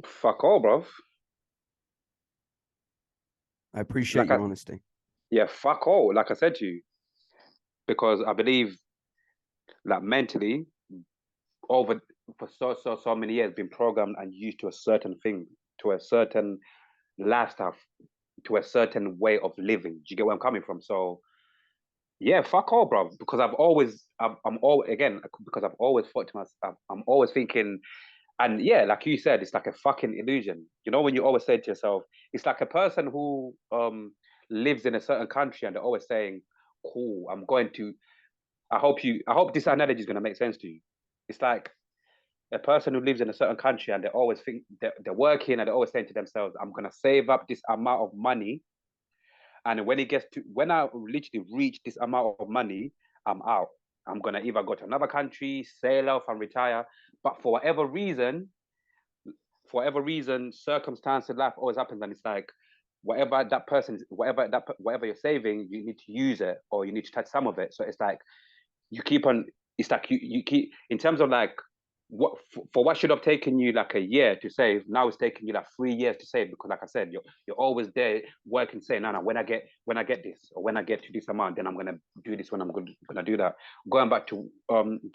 Speaker 2: fuck all, bro.
Speaker 1: I appreciate
Speaker 2: Like
Speaker 1: your honesty.
Speaker 2: yeah, fuck all. Like I said to you, because I believe, like mentally, over for so many years, been programmed and used to a certain thing, to a certain lifestyle, to a certain way of living. Do you get where I'm coming from? So yeah, fuck all, bro. Because I'm all again because I've always thought to myself, I'm always thinking, and yeah, like you said, it's like a fucking illusion. You know, when you always say to yourself, it's like a person who lives in a certain country and they're always saying, "Cool, I'm going to." I hope this analogy is going to make sense to you. It's like a person who lives in a certain country and they always think they're working and they're always saying to themselves, "I'm going to save up this amount of money, and when I literally reach this amount of money, I'm out. I'm gonna either go to another country, sail off, and retire." But for whatever reason, circumstance in life always happens, and it's like whatever you're saving, you need to use it or you need to touch some of it. So it's like you keep on. It's like you keep in terms of like for what should have taken you like a year to save, now it's taking you like 3 years to save because, like I said, you're always there working, saying, "No, no, when I get this or when I get to this amount, then I'm gonna do this. When I'm gonna do that." Going back to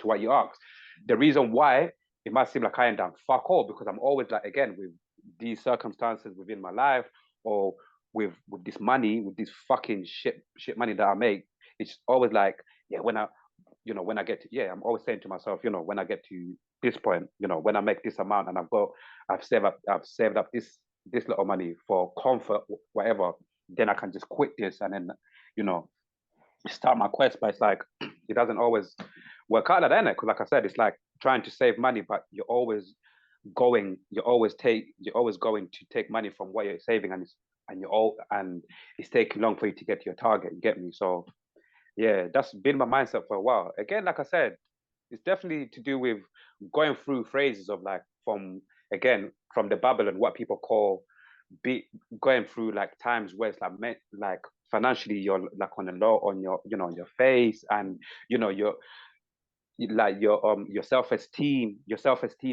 Speaker 2: what you asked, the reason why it might seem like I ain't done fuck all because I'm always like again with these circumstances within my life or with this money, with this fucking shit money that I make, it's always like yeah when I get to, yeah, I'm always saying to myself, when I get to this point, when I make this amount and I've saved up this little money for comfort, whatever, then I can just quit this and then, you know, start my quest. But it's like it doesn't always work out like that, because like I said, it's like trying to save money, but you're always going to take money from what you're saving, and it's taking long for you to get to your target. You get me? So yeah, that's been my mindset for a while. Again, like I said, it's definitely to do with going through phases of like from the Babylon, what people call be going through like times where it's like financially you're like on the low on your on your face, and you know you're like your self-esteem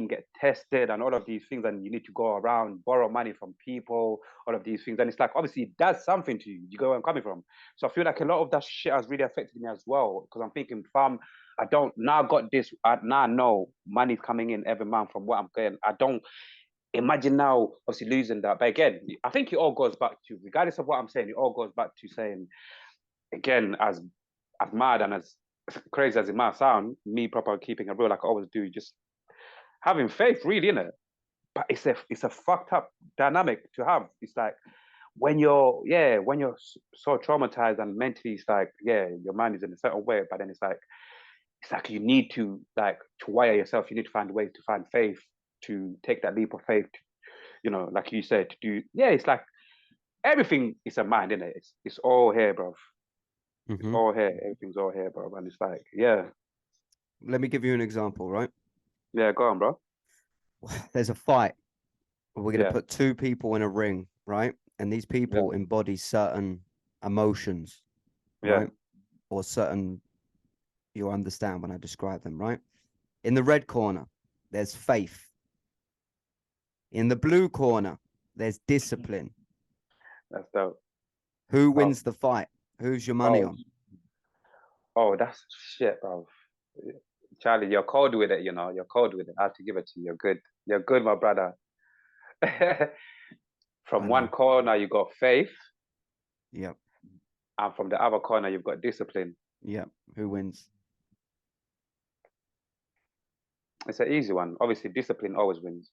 Speaker 2: get tested and all of these things, and you need to go around borrow money from people, all of these things, and it's like obviously it does something to you. You go where I'm coming from. So I feel like a lot of that shit has really affected me as well, because I'm thinking, fam, I don't now got this. Now I know money's coming in every month from what I'm getting. I don't imagine now obviously losing that. But again, I think it all goes back to, regardless of what I'm saying, it all goes back to saying, again, as mad and as crazy as it might sound, me proper keeping it real like I always do, just having faith, really, innit? But it's a fucked up dynamic to have. It's like when you're so traumatized and mentally, it's like, yeah, your mind is in a certain way, but then it's like you need to, like, to wire yourself. You need to find ways to find faith, to take that leap of faith, like you said, to do. Yeah, it's like everything is a mind, isn't it? It's all here, bro. It's all here. Everything's all here, bro. And it's like, yeah.
Speaker 1: Let me give you an example, right?
Speaker 2: Yeah, go on, bro.
Speaker 1: There's a fight. We're going to
Speaker 2: Yeah,
Speaker 1: put two people in a ring, right? And these
Speaker 2: yeah,
Speaker 1: people embody certain emotions,
Speaker 2: yeah.
Speaker 1: right? Or certain, you'll understand when I describe them, right? In the red corner, there's faith. In the blue corner, there's discipline.
Speaker 2: That's dope.
Speaker 1: Who
Speaker 2: Oh,
Speaker 1: wins the fight? Who's your money
Speaker 2: oh,
Speaker 1: on?
Speaker 2: oh, that's shit, bro. Charlie, you're cold with it, You're cold with it. I have to give it to you. You're good. You're good, my brother. From
Speaker 1: I
Speaker 2: one
Speaker 1: know.
Speaker 2: corner, you got faith,
Speaker 1: Yep.
Speaker 2: and from the other corner, you've got discipline.
Speaker 1: Yep. Who wins?
Speaker 2: It's an easy one. Obviously, discipline always wins,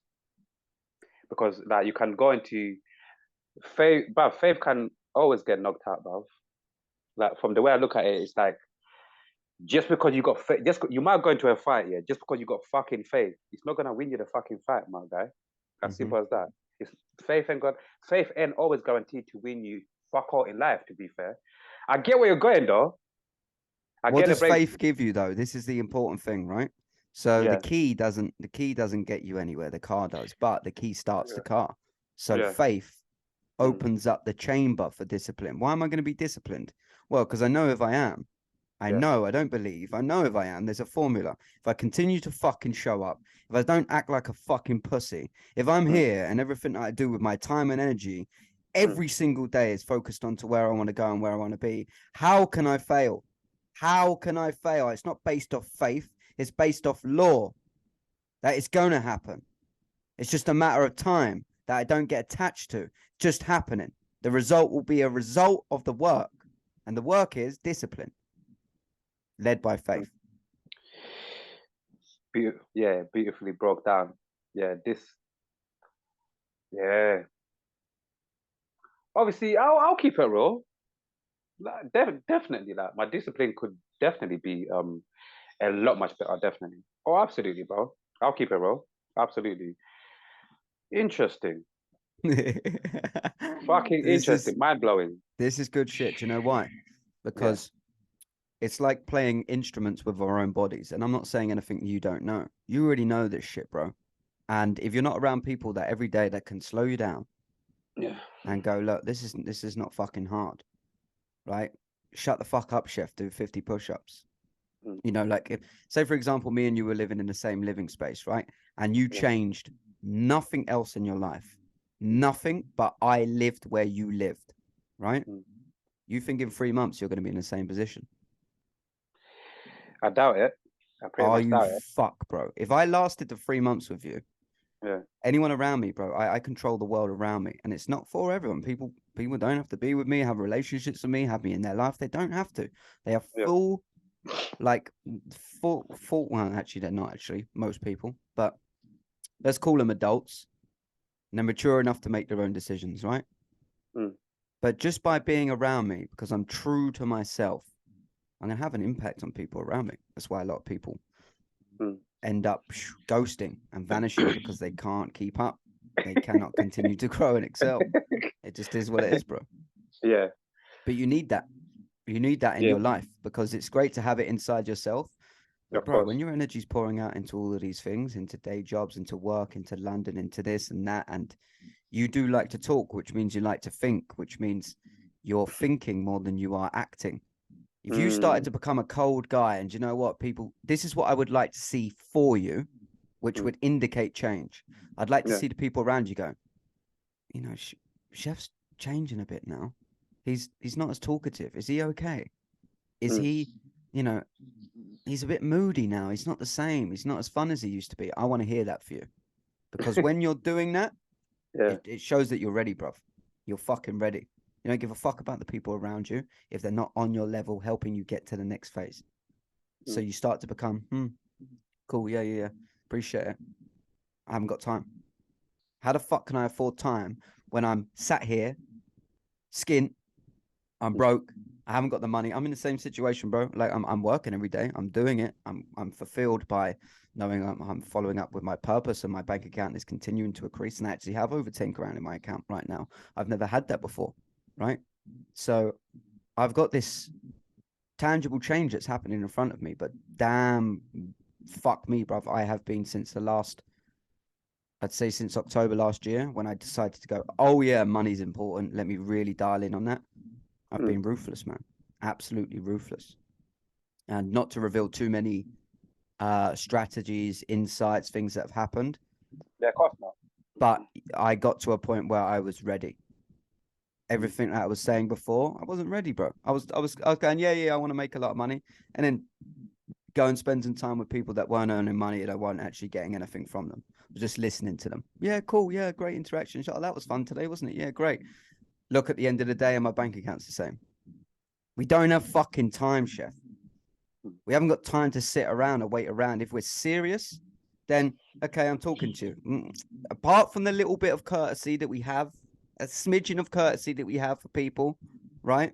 Speaker 2: because like you can go into faith, but faith can always get knocked out, bro. Like from the way I look at it, it's like just because you got faith, you might go into a fight, yeah. Just because you got fucking faith, it's not gonna win you the fucking fight, my guy. As
Speaker 1: Mm-hmm.
Speaker 2: simple as that. It's faith and God. Faith ain't always guaranteed to win you fuck all in life. To be fair, I get where you're going though. I
Speaker 1: What
Speaker 2: get the
Speaker 1: does
Speaker 2: break.
Speaker 1: faith give you though? This is the important thing, right? So the
Speaker 2: Yeah,
Speaker 1: key doesn't get you anywhere. The car does, but the key starts the
Speaker 2: yeah,
Speaker 1: car. So
Speaker 2: yeah.
Speaker 1: faith
Speaker 2: Mm,
Speaker 1: opens up the chamber for discipline. Why am I going to be disciplined? Well, because I know if I am. I
Speaker 2: yeah.
Speaker 1: know, I don't believe. I know if I am. There's a formula. If I continue to fucking show up, if I don't act like a fucking pussy, if I'm
Speaker 2: Mm,
Speaker 1: here and everything I do with my time and energy
Speaker 2: mm.
Speaker 1: every single day is focused on to where I want to go and where I want to be, how can I fail? How can I fail? It's not based off faith. It's based off law that it's going to happen. It's just a matter of time that I don't get attached to. Just happening. The result will be a result of the work. And the work is discipline, led by faith.
Speaker 2: Yeah, beautifully broke down. Yeah, yeah. Obviously, I'll keep it real. Like, definitely, like my discipline could definitely be a lot much better. Definitely. Oh, absolutely, bro. I'll keep it real. Absolutely. Interesting. Fucking
Speaker 1: this is
Speaker 2: interesting. Mind blowing.
Speaker 1: this is good shit. Do you know why?
Speaker 2: Yeah.
Speaker 1: Because it's like playing instruments with our own bodies. And I'm not saying anything you don't know. You already know this shit, bro. And if you're not around people that every day that can slow you down
Speaker 2: Yeah.
Speaker 1: and go, look, this is not fucking hard, right? Shut the fuck up, chef. Do 50 push-ups.
Speaker 2: Mm,
Speaker 1: Like if, say for example, me and you were living in the same living space, right? And you
Speaker 2: yeah.
Speaker 1: changed nothing else in your life, nothing, but I lived where you lived, right?
Speaker 2: Mm.
Speaker 1: You think in 3 months you're going to be in the same position?
Speaker 2: I doubt it. I pretty
Speaker 1: Are
Speaker 2: much
Speaker 1: you
Speaker 2: doubt it.
Speaker 1: fuck, bro? If I lasted the 3 months with you,
Speaker 2: Yeah.
Speaker 1: anyone around me, bro, I control the world around me, and it's not for everyone. People don't have to be with me, have relationships with me, have me in their life. They don't have to. They have
Speaker 2: Yeah.
Speaker 1: full, like full. Well, actually, they're not actually most people, but let's call them adults. And they're mature enough to make their own decisions, right?
Speaker 2: Mm.
Speaker 1: But just by being around me, because I'm true to myself, I'm gonna have an impact on people around me. That's why a lot of people
Speaker 2: Mm.
Speaker 1: end up ghosting and vanishing because they can't keep up. They cannot continue to grow and excel. It just is what it is, bro.
Speaker 2: Yeah.
Speaker 1: But you need that. You need that in
Speaker 2: Yeah.
Speaker 1: your life because it's great to have it inside yourself. But
Speaker 2: Of
Speaker 1: bro,
Speaker 2: course.
Speaker 1: when your energy's pouring out into all of these things, into day jobs, into work, into London, into this and that, and you do like to talk, which means you like to think, which means you're thinking more than you are acting. If you started to become a cold guy, and you know what, people, this is what I would like to see for you, which would indicate change. I'd like to see the people around you go, you know, Chef's changing a bit now. He's not as talkative. Is he okay? Is he, you know, he's a bit moody now. He's not the same. He's not as fun as he used to be. I want to hear that for you. Because when you're doing that, it shows that you're ready, bruv. You're fucking ready. You don't give a fuck about the people around you if they're not on your level, helping you get to the next phase. So you start to become, cool, yeah. Appreciate it. I haven't got time. How the fuck can I afford time when I'm sat here, skint, I'm broke, I haven't got the money. I'm in the same situation, bro. Like I'm working every day. I'm doing it. I'm fulfilled by knowing I'm following up with my purpose, and my bank account is continuing to increase. And I actually have over 10 grand in my account right now. I've never had that before, right? So I've got this tangible change that's happening in front of me. But damn, fuck me, bruv. I have been since I'd say since October last year, when I decided to go, oh yeah, money's important. Let me really dial in on that. I've been ruthless, man. Absolutely ruthless. And not to reveal too many strategies, insights, things that have happened.
Speaker 2: Yeah, of course not.
Speaker 1: But I got to a point where I was ready. Everything that I was saying before, I wasn't ready, bro. I was going, yeah, I want to make a lot of money. And then go and spend some time with people that weren't earning money, that weren't actually getting anything from them. Just listening to them. Yeah, cool. Yeah, great interaction. Oh, that was fun today, wasn't it? Yeah, great. Look at the end of the day and my bank account's the same. We don't have fucking time, Chef. We haven't got time to sit around or wait around. If we're serious, then, okay, I'm talking to you. Apart from the little bit of courtesy that we have, a smidgen of courtesy that we have for people, right?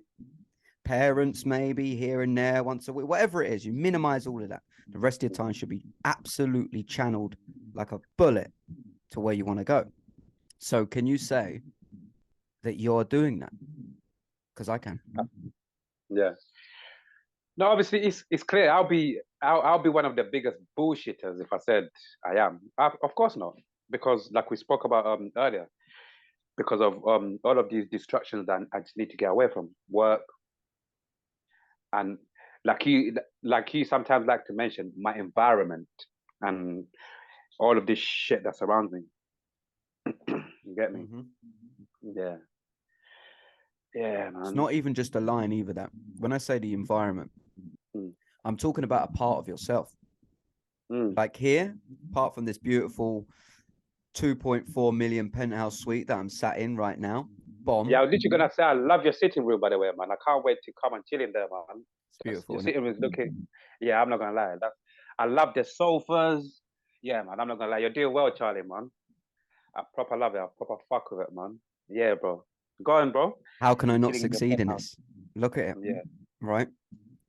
Speaker 1: Parents, maybe here and there, once a week, whatever it is, you minimize all of that. The rest of your time should be absolutely channeled like a bullet to where you want to go. So can you say that you're doing that? Because I can.
Speaker 2: Yeah. No, obviously it's clear. I'll be one of the biggest bullshitters if I said I am. Of course not, because like we spoke about earlier, because of all of these distractions that I just need to get away from work, and like you sometimes like to mention my environment and all of this shit that surrounds me. You get me? Yeah. Yeah, man.
Speaker 1: It's not even just a line either. That when I say the environment, I'm talking about a part of yourself. Like here, apart from this beautiful 2.4 million penthouse suite that I'm sat in right now. Bomb.
Speaker 2: Yeah, I was literally gonna say I love your sitting room, by the way, man. I can't wait to come and chill in there, man.
Speaker 1: It's beautiful.
Speaker 2: Your sitting room is looking. Yeah, I'm not gonna lie. I love the sofas. Yeah, man. I'm not gonna lie. You're doing well, Charlie, man. I proper love it. I proper fuck with it, man. Yeah, bro. Go on, bro.
Speaker 1: How can I not
Speaker 2: Chilling
Speaker 1: succeed in this? Look at it.
Speaker 2: Yeah.
Speaker 1: Right.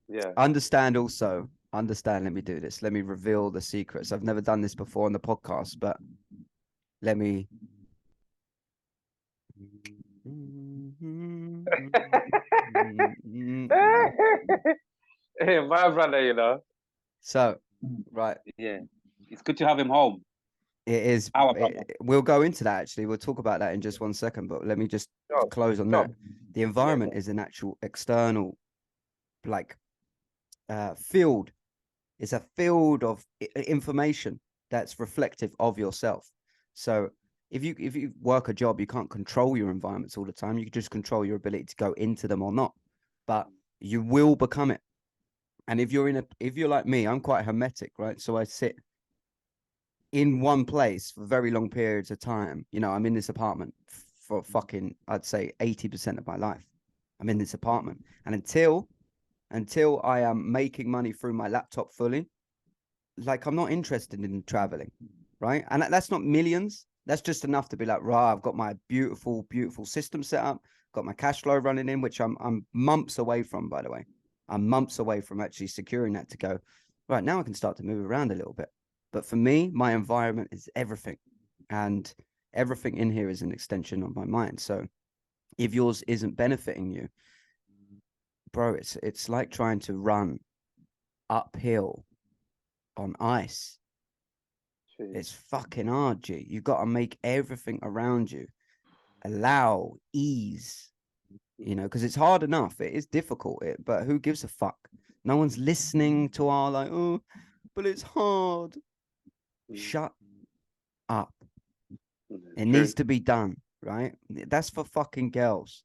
Speaker 2: Yeah.
Speaker 1: Understand. Let me do this. Let me reveal the secrets. I've never done this before on the podcast, but let me.
Speaker 2: Hey, my brother, you know.
Speaker 1: So, right.
Speaker 2: Yeah. It's good to have him home.
Speaker 1: It is. We'll go into that actually. We'll talk about that in just 1 second, but let me just close on that. The environment is an actual external, like, field. It's a field of information that's reflective of yourself. So if you work a job, you can't control your environments all the time. You can just control your ability to go into them or not, but you will become it. And if you're like me, I'm quite hermetic, right? So I sit in one place for very long periods of time. You know, I'm in this apartment for fucking, I'd say 80% of my life. I'm in this apartment. And until I am making money through my laptop fully, like I'm not interested in traveling, right? And that's not millions. That's just enough to be like, right, I've got my beautiful, beautiful system set up, got my cash flow running in, which I'm months away from, by the way. I'm months away from actually securing that to go, right, now I can start to move around a little bit. But for me, my environment is everything. And everything in here is an extension of my mind. So if yours isn't benefiting you, bro, it's like trying to run uphill on ice. It's fucking hard, G. You've got to make everything around you allow ease. you know, because it's hard enough. It is difficult, but who gives a fuck? No one's listening to our like, oh, but it's hard. Shut up. It
Speaker 2: True.
Speaker 1: needs to be done, right? That's for fucking girls.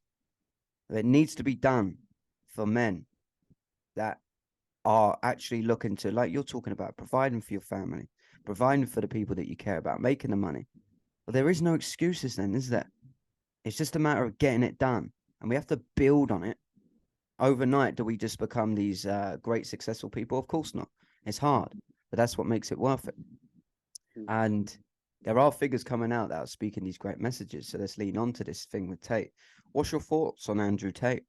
Speaker 1: It needs to be done for men that are actually looking to, like you're talking about, providing for your family, providing for the people that you care about, making the money. But there is no excuses then, is there? It's just a matter of getting it done. And we have to build on it. Overnight, do we just become these great, successful people? Of course not. It's hard, but that's what makes it worth it. And there are figures coming out that are speaking these great messages. So let's lean on to this thing with Tate. What's your thoughts on Andrew Tate?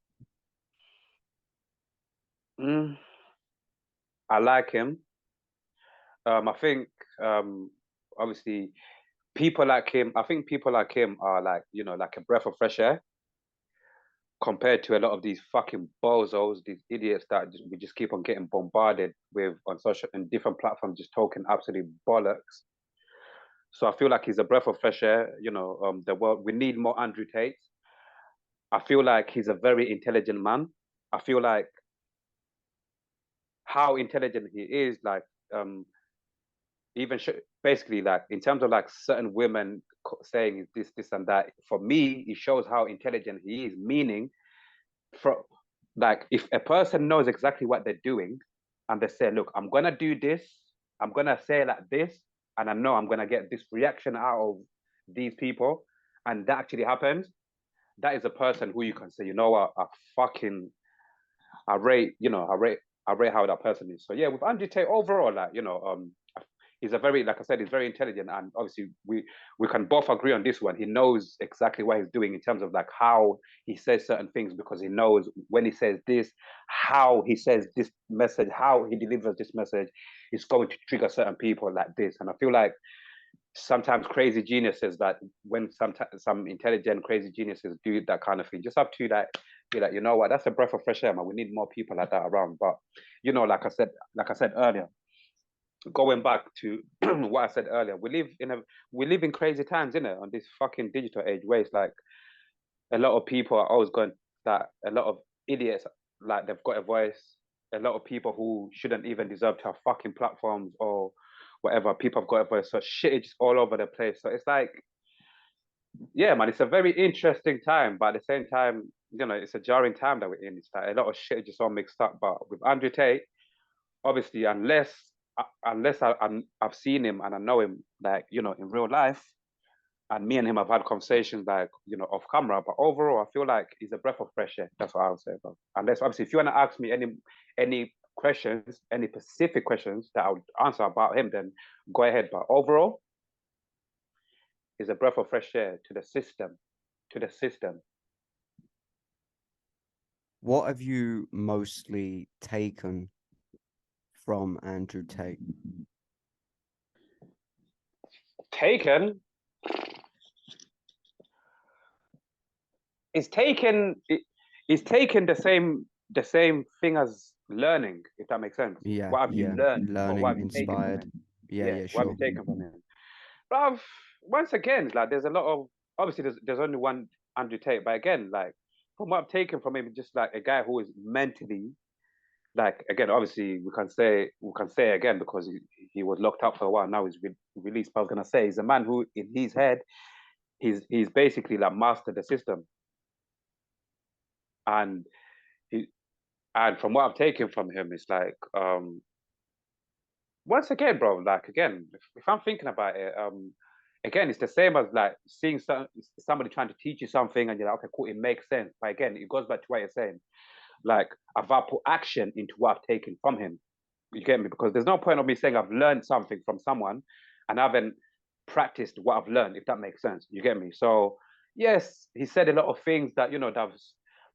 Speaker 2: I like him. I think obviously people like him. I think people like him are like like a breath of fresh air compared to a lot of these fucking bozos, these idiots that we just keep on getting bombarded with on social and different platforms, just talking absolute bollocks. So I feel like he's a breath of fresh air. The world, we need more Andrew Tate. I feel like he's a very intelligent man. I feel like how intelligent he is, like even basically like in terms of like certain women saying this and that. For me, it shows how intelligent he is. Meaning, for like if a person knows exactly what they're doing, and they say, "Look, I'm gonna do this. I'm gonna say like this, and I know I'm gonna get this reaction out of these people," and that actually happens. That is a person who you can say, you know what, I rate, I rate how that person is. So yeah, with Andrew Tate overall, like he's a very, like I said, he's very intelligent, and obviously we can both agree on this one. He knows exactly what he's doing in terms of like how he says certain things, because he knows when he says this, how he says this message, how he delivers this message is going to trigger certain people like this. And I feel like sometimes crazy geniuses, that when some intelligent crazy geniuses do that kind of thing, just have to like be like, you know what, that's a breath of fresh air, man. We need more people like that around. But like I said earlier, going back to what I said earlier, we live in crazy times, on this fucking digital age, where it's like a lot of people are always going, that a lot of idiots, like they've got a voice. A lot of people who shouldn't even deserve to have fucking platforms or whatever, people have got a voice. So shit is just all over the place. So it's like, yeah, man, it's a very interesting time, but at the same time, it's a jarring time that we're in. It's like a lot of shit is just all mixed up. But with Andrew Tate, obviously, I've seen him and I know him, like, in real life, and me and him have had conversations, like, off camera. But overall, I feel like he's a breath of fresh air. That's what I would say, bro. Unless, obviously, if you want to ask me any questions, any specific questions that I would answer about him, then go ahead. But overall, he's a breath of fresh air to the system, to the system.
Speaker 1: What have you mostly taken from Andrew Tate?
Speaker 2: Taken is taken is taken the same thing as learning, if that makes sense.
Speaker 1: Yeah,
Speaker 2: What have you
Speaker 1: yeah.
Speaker 2: learned, or what
Speaker 1: Learning,
Speaker 2: have you taken from
Speaker 1: inspired.
Speaker 2: him?
Speaker 1: Yeah,
Speaker 2: Yeah,
Speaker 1: yeah,
Speaker 2: what have
Speaker 1: sure.
Speaker 2: you taken from him? But once again, like there's a lot of, obviously there's only one Andrew Tate, but again, like from what I've taken from him, just like a guy who is mentally, like, again, obviously we can say again, because he was locked up for a while. Now he's released. But I was gonna say, he's a man who in his head, he's basically like mastered the system. And he and from what I've taken from him, it's like, once again, bro, like, again, if I'm thinking about it, again, it's the same as like seeing somebody trying to teach you something, and you're like, okay, cool, it makes sense. But again, it goes back to what you're saying. Like, I've put action into what I've taken from him. You get me? Because there's no point of me saying I've learned something from someone and I haven't practiced what I've learned, if that makes sense. You get me? So yes, he said a lot of things that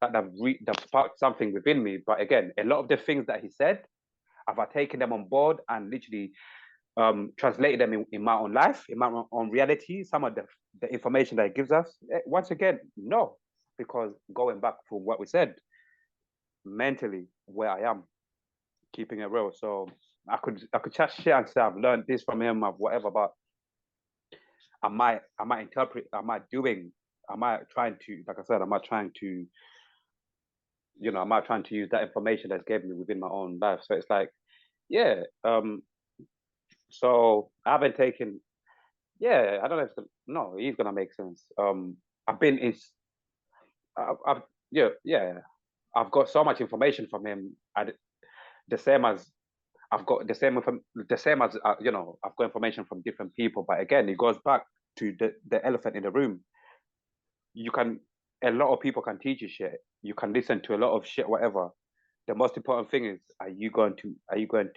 Speaker 2: that sparked something within me. But again, a lot of the things that he said, I've taken them on board and literally translated them in my own life, in my own reality. Some of the information that he gives us, once again, no, because going back to what we said, mentally where I am, keeping it real. So I could chat shit and say I've learned this from him, of whatever, but I might interpret, am I trying to, like I said, am I trying to you know, I'm not trying to use that information that's given me within my own life. So it's like, yeah. So I've been taking, yeah, I don't know if no, he's gonna make sense. I've been in, I've yeah, yeah, I've got so much information from him. The same as I've got the same as you know, I've got information from different people. But again, it goes back to the elephant in the room. You can A lot of people can teach you shit. You can listen to a lot of shit, whatever. The most important thing is, are you going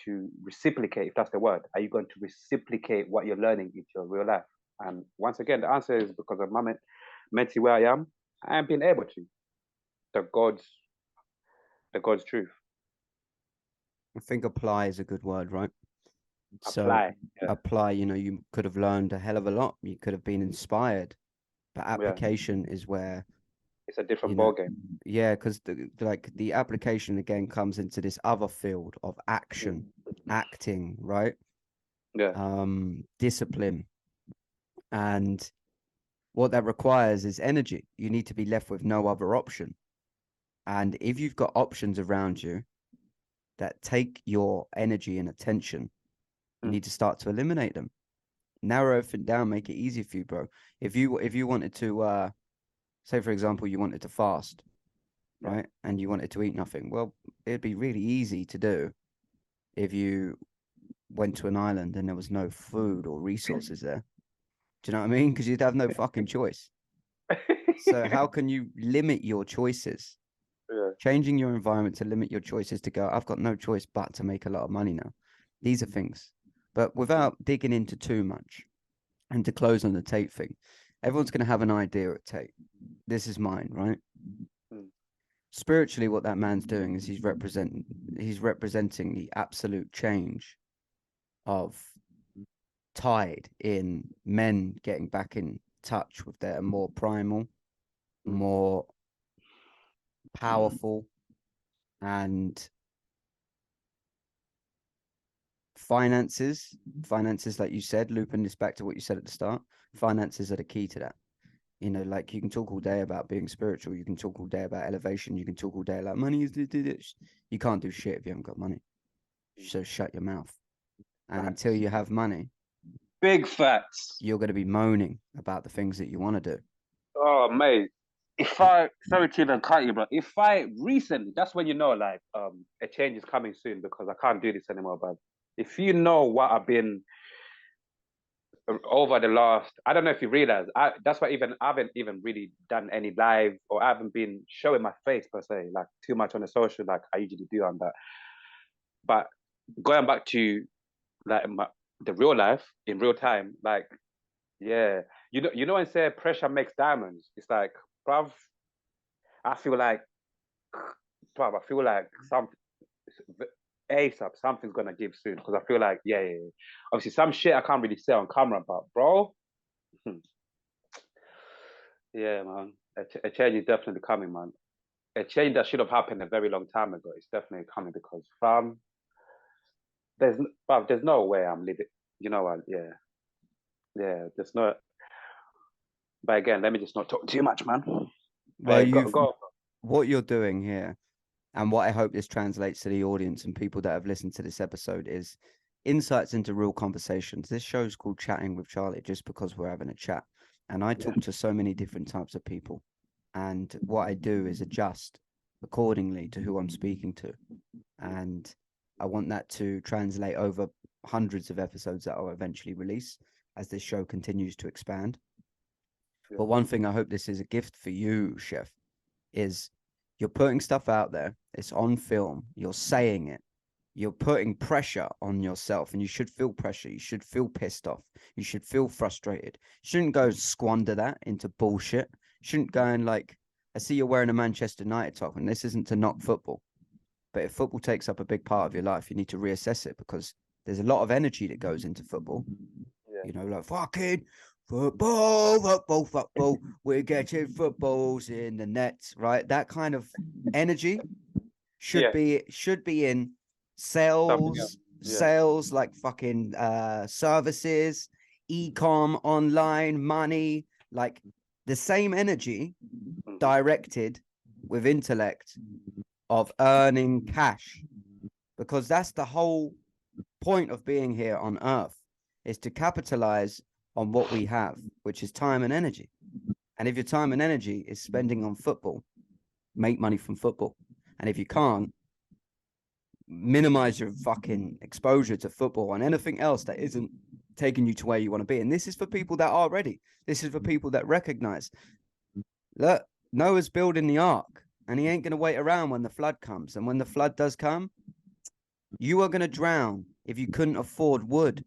Speaker 2: to reciprocate, if that's the word? Are you going to reciprocate what you're learning into your real life? And once again, the answer is because of my mentally where I am, I am being able to. The God's the God's truth.
Speaker 1: I think apply is a good word, right? So
Speaker 2: Apply. Yeah.
Speaker 1: apply, you know, you could have learned a hell of a lot. You could have been inspired, but
Speaker 2: Yeah.
Speaker 1: application is where,
Speaker 2: It's a
Speaker 1: you
Speaker 2: different
Speaker 1: know,
Speaker 2: ball game.
Speaker 1: yeah, because the application again comes into this other field of action, acting, right?
Speaker 2: Yeah.
Speaker 1: Discipline. And what that requires is energy. You need to be left with no other option. And if you've got options around you that take your energy and attention, you need to start to eliminate them. Narrow everything down, make it easy for you, bro. If you wanted to say, for example, you wanted to fast,
Speaker 2: Yeah.
Speaker 1: right? And you wanted to eat nothing, well, it'd be really easy to do if you went to an island and there was no food or resources there. Do you know what I mean? Because you'd have no fucking choice. So how can you limit your choices?
Speaker 2: Yeah.
Speaker 1: Changing your environment to limit your choices to go, I've got no choice but to make a lot of money now. These are things. But without digging into too much, and to close on the Tate thing, everyone's going to have an idea at Tate. This is mine, right? Spiritually, what that man's doing is he's representing the absolute change of tide in men getting back in touch with their more primal, more powerful, and finances, like you said, looping this back to what you said at the start, finances are the key to that. You know, like you can talk all day about being spiritual, you can talk all day about elevation, you can talk all day about money is this. You can't do shit if you haven't got money. So shut your mouth. And until you have money,
Speaker 2: Big facts.
Speaker 1: you're going to be moaning about the things that you want to do.
Speaker 2: Oh mate, if I sorry to even cut you, bro. If I recently, that's when you know like a change is coming soon because I can't do this anymore. But if you know what I've been over the last, I don't know if you realize, that's why I haven't even really done any live or I haven't been showing my face per se, like too much on the social like I usually do on that. But going back to like the real life in real time, like yeah, you know when say pressure makes diamonds. It's like, bruv, I feel like, bruv, I feel like ASAP something's gonna give soon because I feel like yeah. Obviously some shit I can't really say on camera, but bro, yeah, man, a change is definitely coming, man. A change that should have happened a very long time ago is definitely coming because there's no way I'm living. You know what? Yeah, yeah. There's no. But again, let me just not talk too much, man.
Speaker 1: Well,
Speaker 2: Go.
Speaker 1: what you're doing here, and what I hope this translates to the audience and people that have listened to this episode is insights into real conversations. This show's called Chatting with Charlie just because we're having a chat. And I talk to so many different types of people. And what I do is adjust accordingly to who I'm speaking to. And I want that to translate over hundreds of episodes that I'll eventually release as this show continues to expand. But one thing I hope this is a gift for you, Chef, is you're putting stuff out there. It's on film. You're saying it. You're putting pressure on yourself, and you should feel pressure. You should feel pissed off. You should feel frustrated. You shouldn't go squander that into bullshit. You shouldn't go and like, I see you're wearing a Manchester United top, and this isn't to knock football. But if football takes up a big part of your life, you need to reassess it because there's a lot of energy that goes into football.
Speaker 2: Yeah.
Speaker 1: You know, like fucking football. We're getting footballs in the nets, right? That kind of energy should be in sales like fucking services, e-com, online, money, like the same energy directed with intellect of earning cash, because that's the whole point of being here on earth, is to capitalize on what we have, which is time and energy. And if your time and energy is spending on football, make money from football. And if you can't, minimize your fucking exposure to football and anything else that isn't taking you to where you want to be. And this is for people that are ready. This is for people that recognize, look, Noah's building the ark, and he ain't going to wait around when the flood comes. And when the flood does come, you are going to drown if you couldn't afford wood.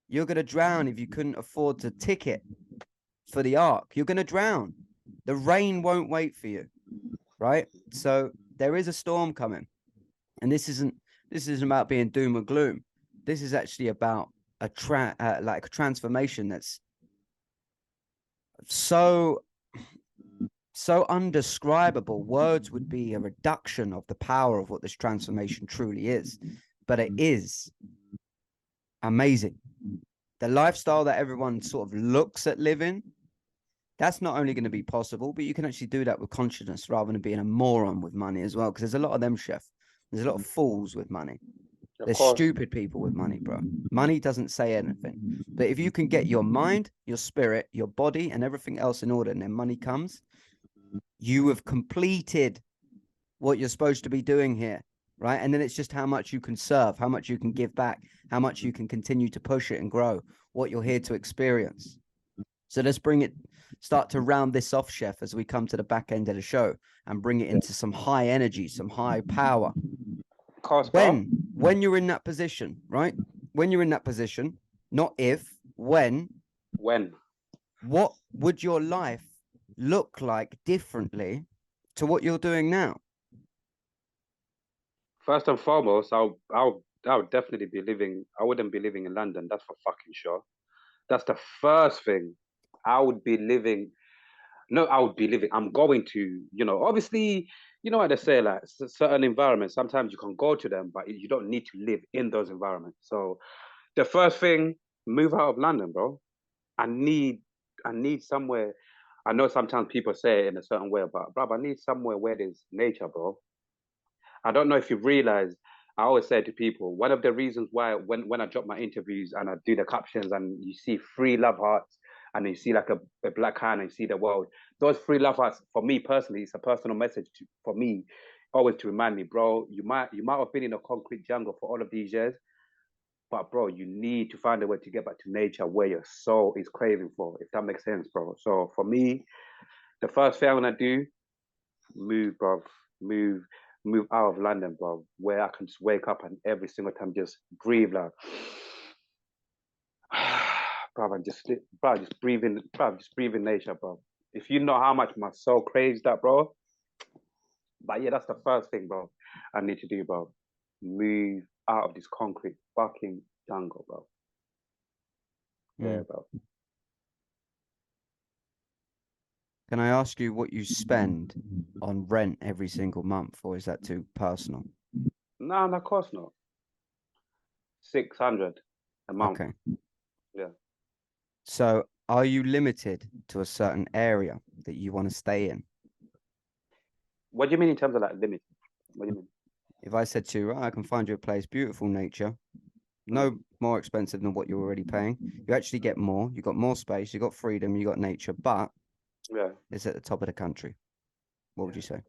Speaker 1: You're going to drown if you couldn't afford the ticket for the ark. You're going to drown. The rain won't wait for you, right? So there is a storm coming. And this isn't about being doom and gloom. This is actually about a transformation that's so undescribable. Words would be a reduction of the power of what this transformation truly is. But it is amazing. The lifestyle that everyone sort of looks at living, that's not only going to be possible, but you can actually do that with consciousness rather than being a moron with money as well. Because there's a lot of them, Chef. There's a lot of fools with money. There's stupid people with money, bro. Money doesn't say anything. But if you can get your mind, your spirit, your body, and everything else in order, and then money comes, you have completed what you're supposed to be doing here, right? And then it's just how much you can serve, how much you can give back, how much you can continue to push it and grow, what you're here to experience. So let's start to round this off, Chef, as we come to the back end of the show and bring it into some high energy, some high power. When you're in that position, right? When you're in that position, not if, when, what would your life look like differently to what you're doing now?
Speaker 2: First and foremost, I would definitely be living. I wouldn't be living in London. That's for fucking sure. That's the first thing. I would be living. No, I would be living. I'm going to, obviously, you know what they say, like certain environments, sometimes you can go to them, but you don't need to live in those environments. So the first thing, move out of London, bro. I need somewhere. I know sometimes people say it in a certain way, but bro, I need somewhere where there's nature, bro. I don't know if you realize, I always say to people, one of the reasons why when I drop my interviews and I do the captions and you see 3 love hearts and you see like a black hand and you see the world, those 3 love hearts, for me personally, it's a personal message for me, always to remind me, bro, you might have been in a concrete jungle for all of these years, but bro, you need to find a way to get back to nature where your soul is craving for, if that makes sense, bro. So for me, the first thing I'm gonna do, move, bro, move out of London, bro, where I can just wake up and every single time just breathe like, bro, and just breathe in nature, bro. If you know how much my soul craves that, bro. But yeah, that's the first thing, bro, I need to do, bro. Move out of this concrete fucking jungle, bro. Yeah, bro.
Speaker 1: Can I ask you what you spend on rent every single month, or is that too personal?
Speaker 2: No, of course not. 600 a month.
Speaker 1: Okay.
Speaker 2: Yeah.
Speaker 1: So are you limited to a certain area that you want to stay in?
Speaker 2: What do you mean in terms of like limit? What do you mean?
Speaker 1: If I said to you, right, I can find you a place, beautiful nature, no more expensive than what you're already paying. You actually get more. You got more space. You got freedom. You got nature, but it's at the top of the country. What would you say?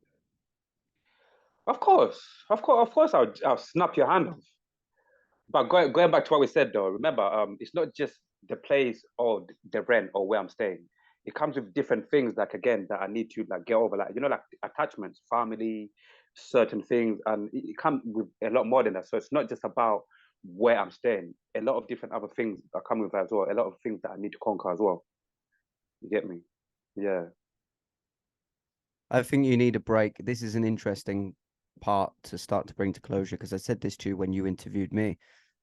Speaker 2: Of course, I'll snap your hand off. But going back to what we said though, remember, it's not just the place or the rent or where I'm staying. It comes with different things, like again, that I need to like get over, like like attachments, family, certain things, and it comes with a lot more than that. So it's not just about where I'm staying. A lot of different other things that come with that as well. A lot of things that I need to conquer as well. You get me? Yeah.
Speaker 1: I think you need a break. This is an interesting part to start to bring to closure, because I said this to you when you interviewed me,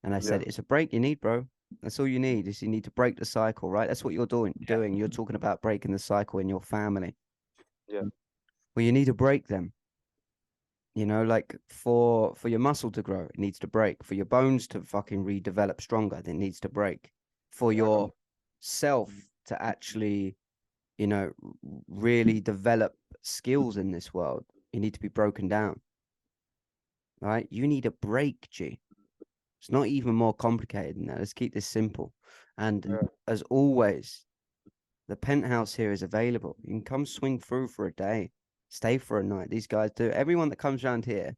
Speaker 1: and I said it's a break you need, bro. That's all you need, is you need to break the cycle, right? That's what you're doing. You're talking about breaking the cycle in your family.
Speaker 2: Yeah.
Speaker 1: Well, you need to break them. Like for your muscle to grow, it needs to break. For your bones to fucking redevelop stronger, it needs to break. For your self to actually, really develop skills in this world, you need to be broken down. right? You need a break, G. It's not even more complicated than that. Let's keep this simple. And as always, the penthouse here is available. You can come swing through for a day, stay for a night. These guys do. Everyone that comes around here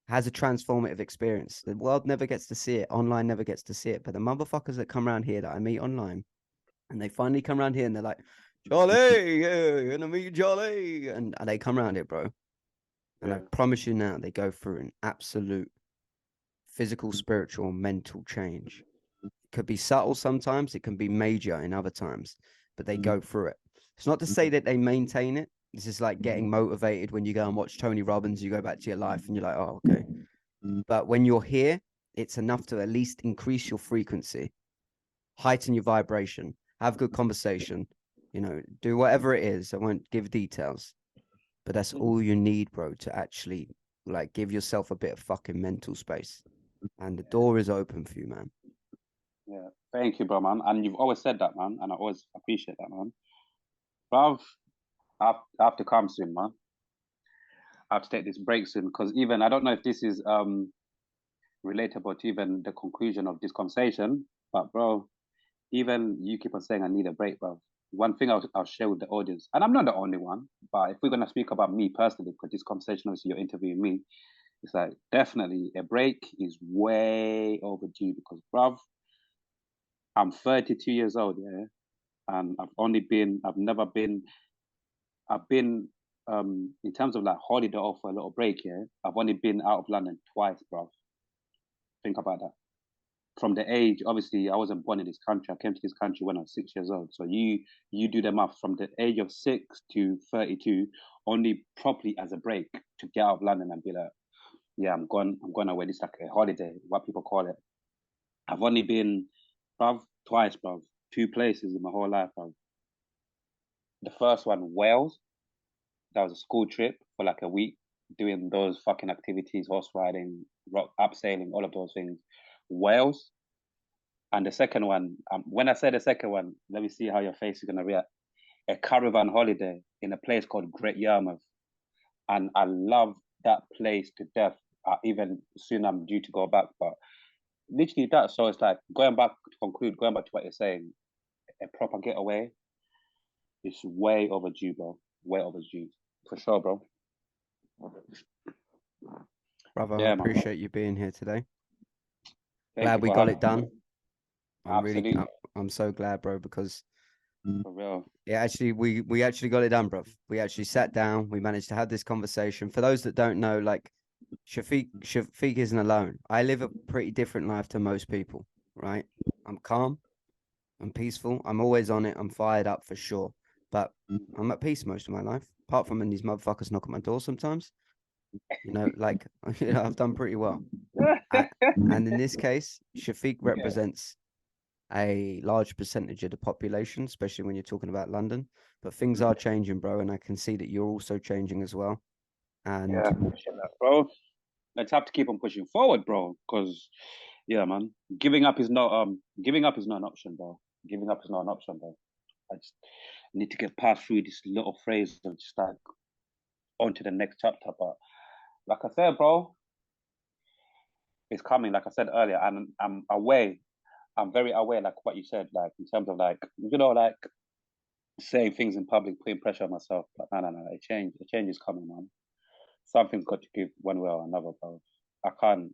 Speaker 1: has a transformative experience. The world never gets to see it. Online never gets to see it. But the motherfuckers that come around here that I meet online, and they finally come around here and they're like, Charlie, yeah, you're gonna meet Charlie. And they come around here, bro. And I promise you now, they go through an absolute physical, spiritual, mental change. It could be subtle sometimes, it can be major in other times, but they go through it. It's not to say that they maintain it. This is like getting motivated when you go and watch Tony Robbins, you go back to your life and you're like, oh, okay. But when you're here, it's enough to at least increase your frequency, heighten your vibration, have good conversation, do whatever it is. I won't give details, but that's all you need, bro, to actually like give yourself a bit of fucking mental space. And the door is open for you, man.
Speaker 2: Yeah, thank you, bro, man. And you've always said that, man, and I always appreciate that, man. Bruv, I have to come soon, man. I have to take this break soon because even I don't know if this is relatable to even the conclusion of this conversation, but bro, even you keep on saying I need a break, bro. One thing I'll share with the audience, and I'm not the only one, but if we're gonna speak about me personally, because this conversation, obviously, you're interviewing me, it's like definitely a break is way overdue because, bruv, I'm 32 years old, yeah, and I've been, in terms of like holiday off for a little break, yeah, I've only been out of London twice, bruv. Think about that. From the age, obviously, I wasn't born in this country. I came to this country when I was 6 years old. So you do the math from the age of 6 to 32, only properly as a break to get out of London and be like, yeah, I'm going away. This is like a holiday, what people call it. I've only been, bruv, twice, bruv, two places in my whole life, bruv. The first one, Wales. That was a school trip for like a week, doing those fucking activities, horse riding, rock abseiling, all of those things. Wales. And the second one, when I say the second one, let me see how your face is gonna react. A caravan holiday in a place called Great Yarmouth, and I love that place to death. Even soon, I'm due to go back, but literally that. So it's like going back to conclude, going back to what you're saying, a proper getaway is way overdue, bro. Way overdue, for sure, bro.
Speaker 1: Brother, I
Speaker 2: Yeah, man.
Speaker 1: appreciate you being here today.
Speaker 2: Thank
Speaker 1: Glad
Speaker 2: you
Speaker 1: we
Speaker 2: for
Speaker 1: got
Speaker 2: having
Speaker 1: it
Speaker 2: me,
Speaker 1: done.
Speaker 2: bro.
Speaker 1: I'm really,
Speaker 2: Absolutely,
Speaker 1: I'm so glad, bro, because
Speaker 2: for real.
Speaker 1: we actually got it done, bro. We actually sat down. We managed to have this conversation. For those that don't know, like Shafik isn't alone. I live a pretty different life to most people, right? I'm calm. I'm peaceful. I'm always on it. I'm fired up for sure. But I'm at peace most of my life, apart from when these motherfuckers knock at my door sometimes. Like I've done pretty well. A- And in this case, Shafiq
Speaker 2: Yeah,
Speaker 1: represents a large percentage of the population, especially when you're talking about London. But things are changing, bro, and I can see that you're also changing as well. And
Speaker 2: yeah, appreciate that, bro. Let's have to keep on pushing forward, bro. Because yeah, man, giving up is not an option, bro. Giving up is not an option, bro. I just need to get past through this little phrase of just like on to the next chapter. But like I said, bro, it's coming. Like I said earlier, and I'm aware. I'm very aware, like what you said, like in terms of like like saying things in public, putting pressure on myself. But no, a change is coming, man. Something's got to give one way or another, bro. I can't.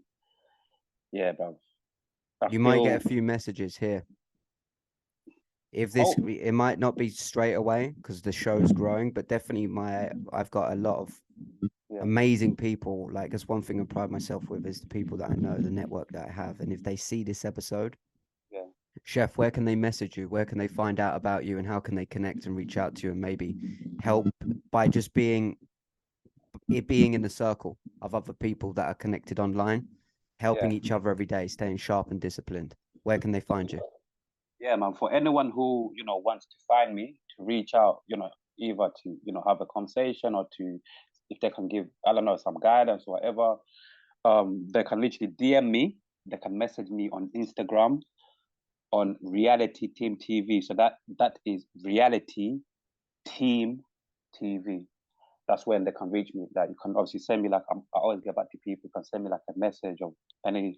Speaker 2: Yeah, bro. I
Speaker 1: you might get
Speaker 2: feel.
Speaker 1: a few messages here. If
Speaker 2: Oh,
Speaker 1: it might not be straight away because the show's growing, but definitely I've got a lot of
Speaker 2: yeah,
Speaker 1: amazing people. Like that's one thing I pride myself with is the people that I know, the network that I have. And if they see this episode,
Speaker 2: yeah,
Speaker 1: Chef, where can they message you? Where can they find out about you? And how can they connect and reach out to you and maybe help by just being in the circle of other people that are connected online,
Speaker 2: yeah.
Speaker 1: helping each other every day, staying sharp and disciplined? Where can they find you?
Speaker 2: Yeah, man. For anyone who wants to find me, to reach out, either to have a conversation or to if they can give I don't know some guidance or whatever, they can literally DM me. They can message me on Instagram on Reality Team TV. So that is Reality Team TV. that's when they can reach me. Like you can obviously send me like I always get back to people. You can send me like a message of anything,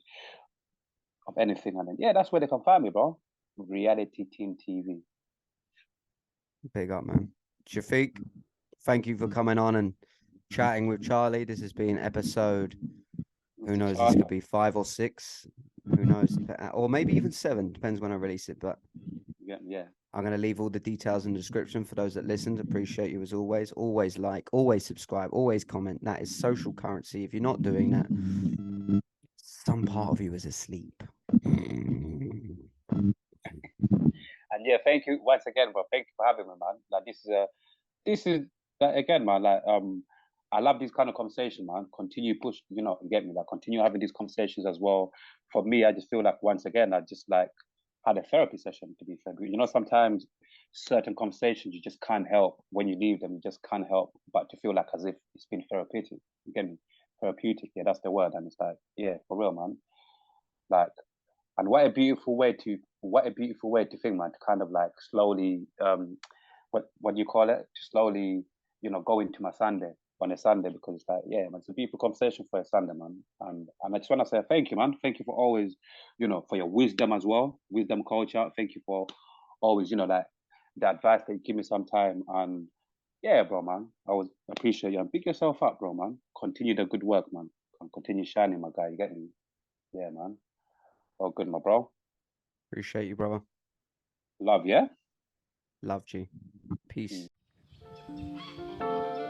Speaker 2: and then yeah, that's where they can find me, bro. Reality Team TV.
Speaker 1: Big up, man. Shafik, thank you for coming on and chatting with Charlie. This has been episode, who knows, this could be 5 or 6. Who knows? Or maybe even 7, depends when I release it. But
Speaker 2: yeah.
Speaker 1: I'm going to leave all the details in the description for those that listened. Appreciate you as always. Always like, always subscribe, always comment. That is social currency. If you're not doing that, some part of you is asleep.
Speaker 2: And yeah, thank you once again, bro. Thank you for having me, man. Like this is again, man. Like I love this kind of conversation, man. Continue push, get me. Like continue having these conversations as well. For me, I just feel like once again, I just like had a therapy session. To be fair, sometimes certain conversations you just can't help when you leave them. You just can't help but to feel like as if it's been therapeutic. You get me? Therapeutic. Yeah, that's the word. And it's like, yeah, for real, man. Like. And what a beautiful way to think, man, to kind of like slowly what do you call it? To slowly, go into my Sunday on a Sunday, because it's like, yeah, man, it's a beautiful conversation for a Sunday, man. And I just want to say thank you, man. Thank you for always, for your wisdom as well, wisdom culture. Thank you for always, like the advice that you give me sometime. And yeah, bro, man, I always appreciate you. And pick yourself up, bro, man. Continue the good work, man. And continue shining, my guy. You get me? Yeah, man. Oh, good, my bro.
Speaker 1: Appreciate you, brother.
Speaker 2: Love, yeah?
Speaker 1: Love you. Peace. Mm.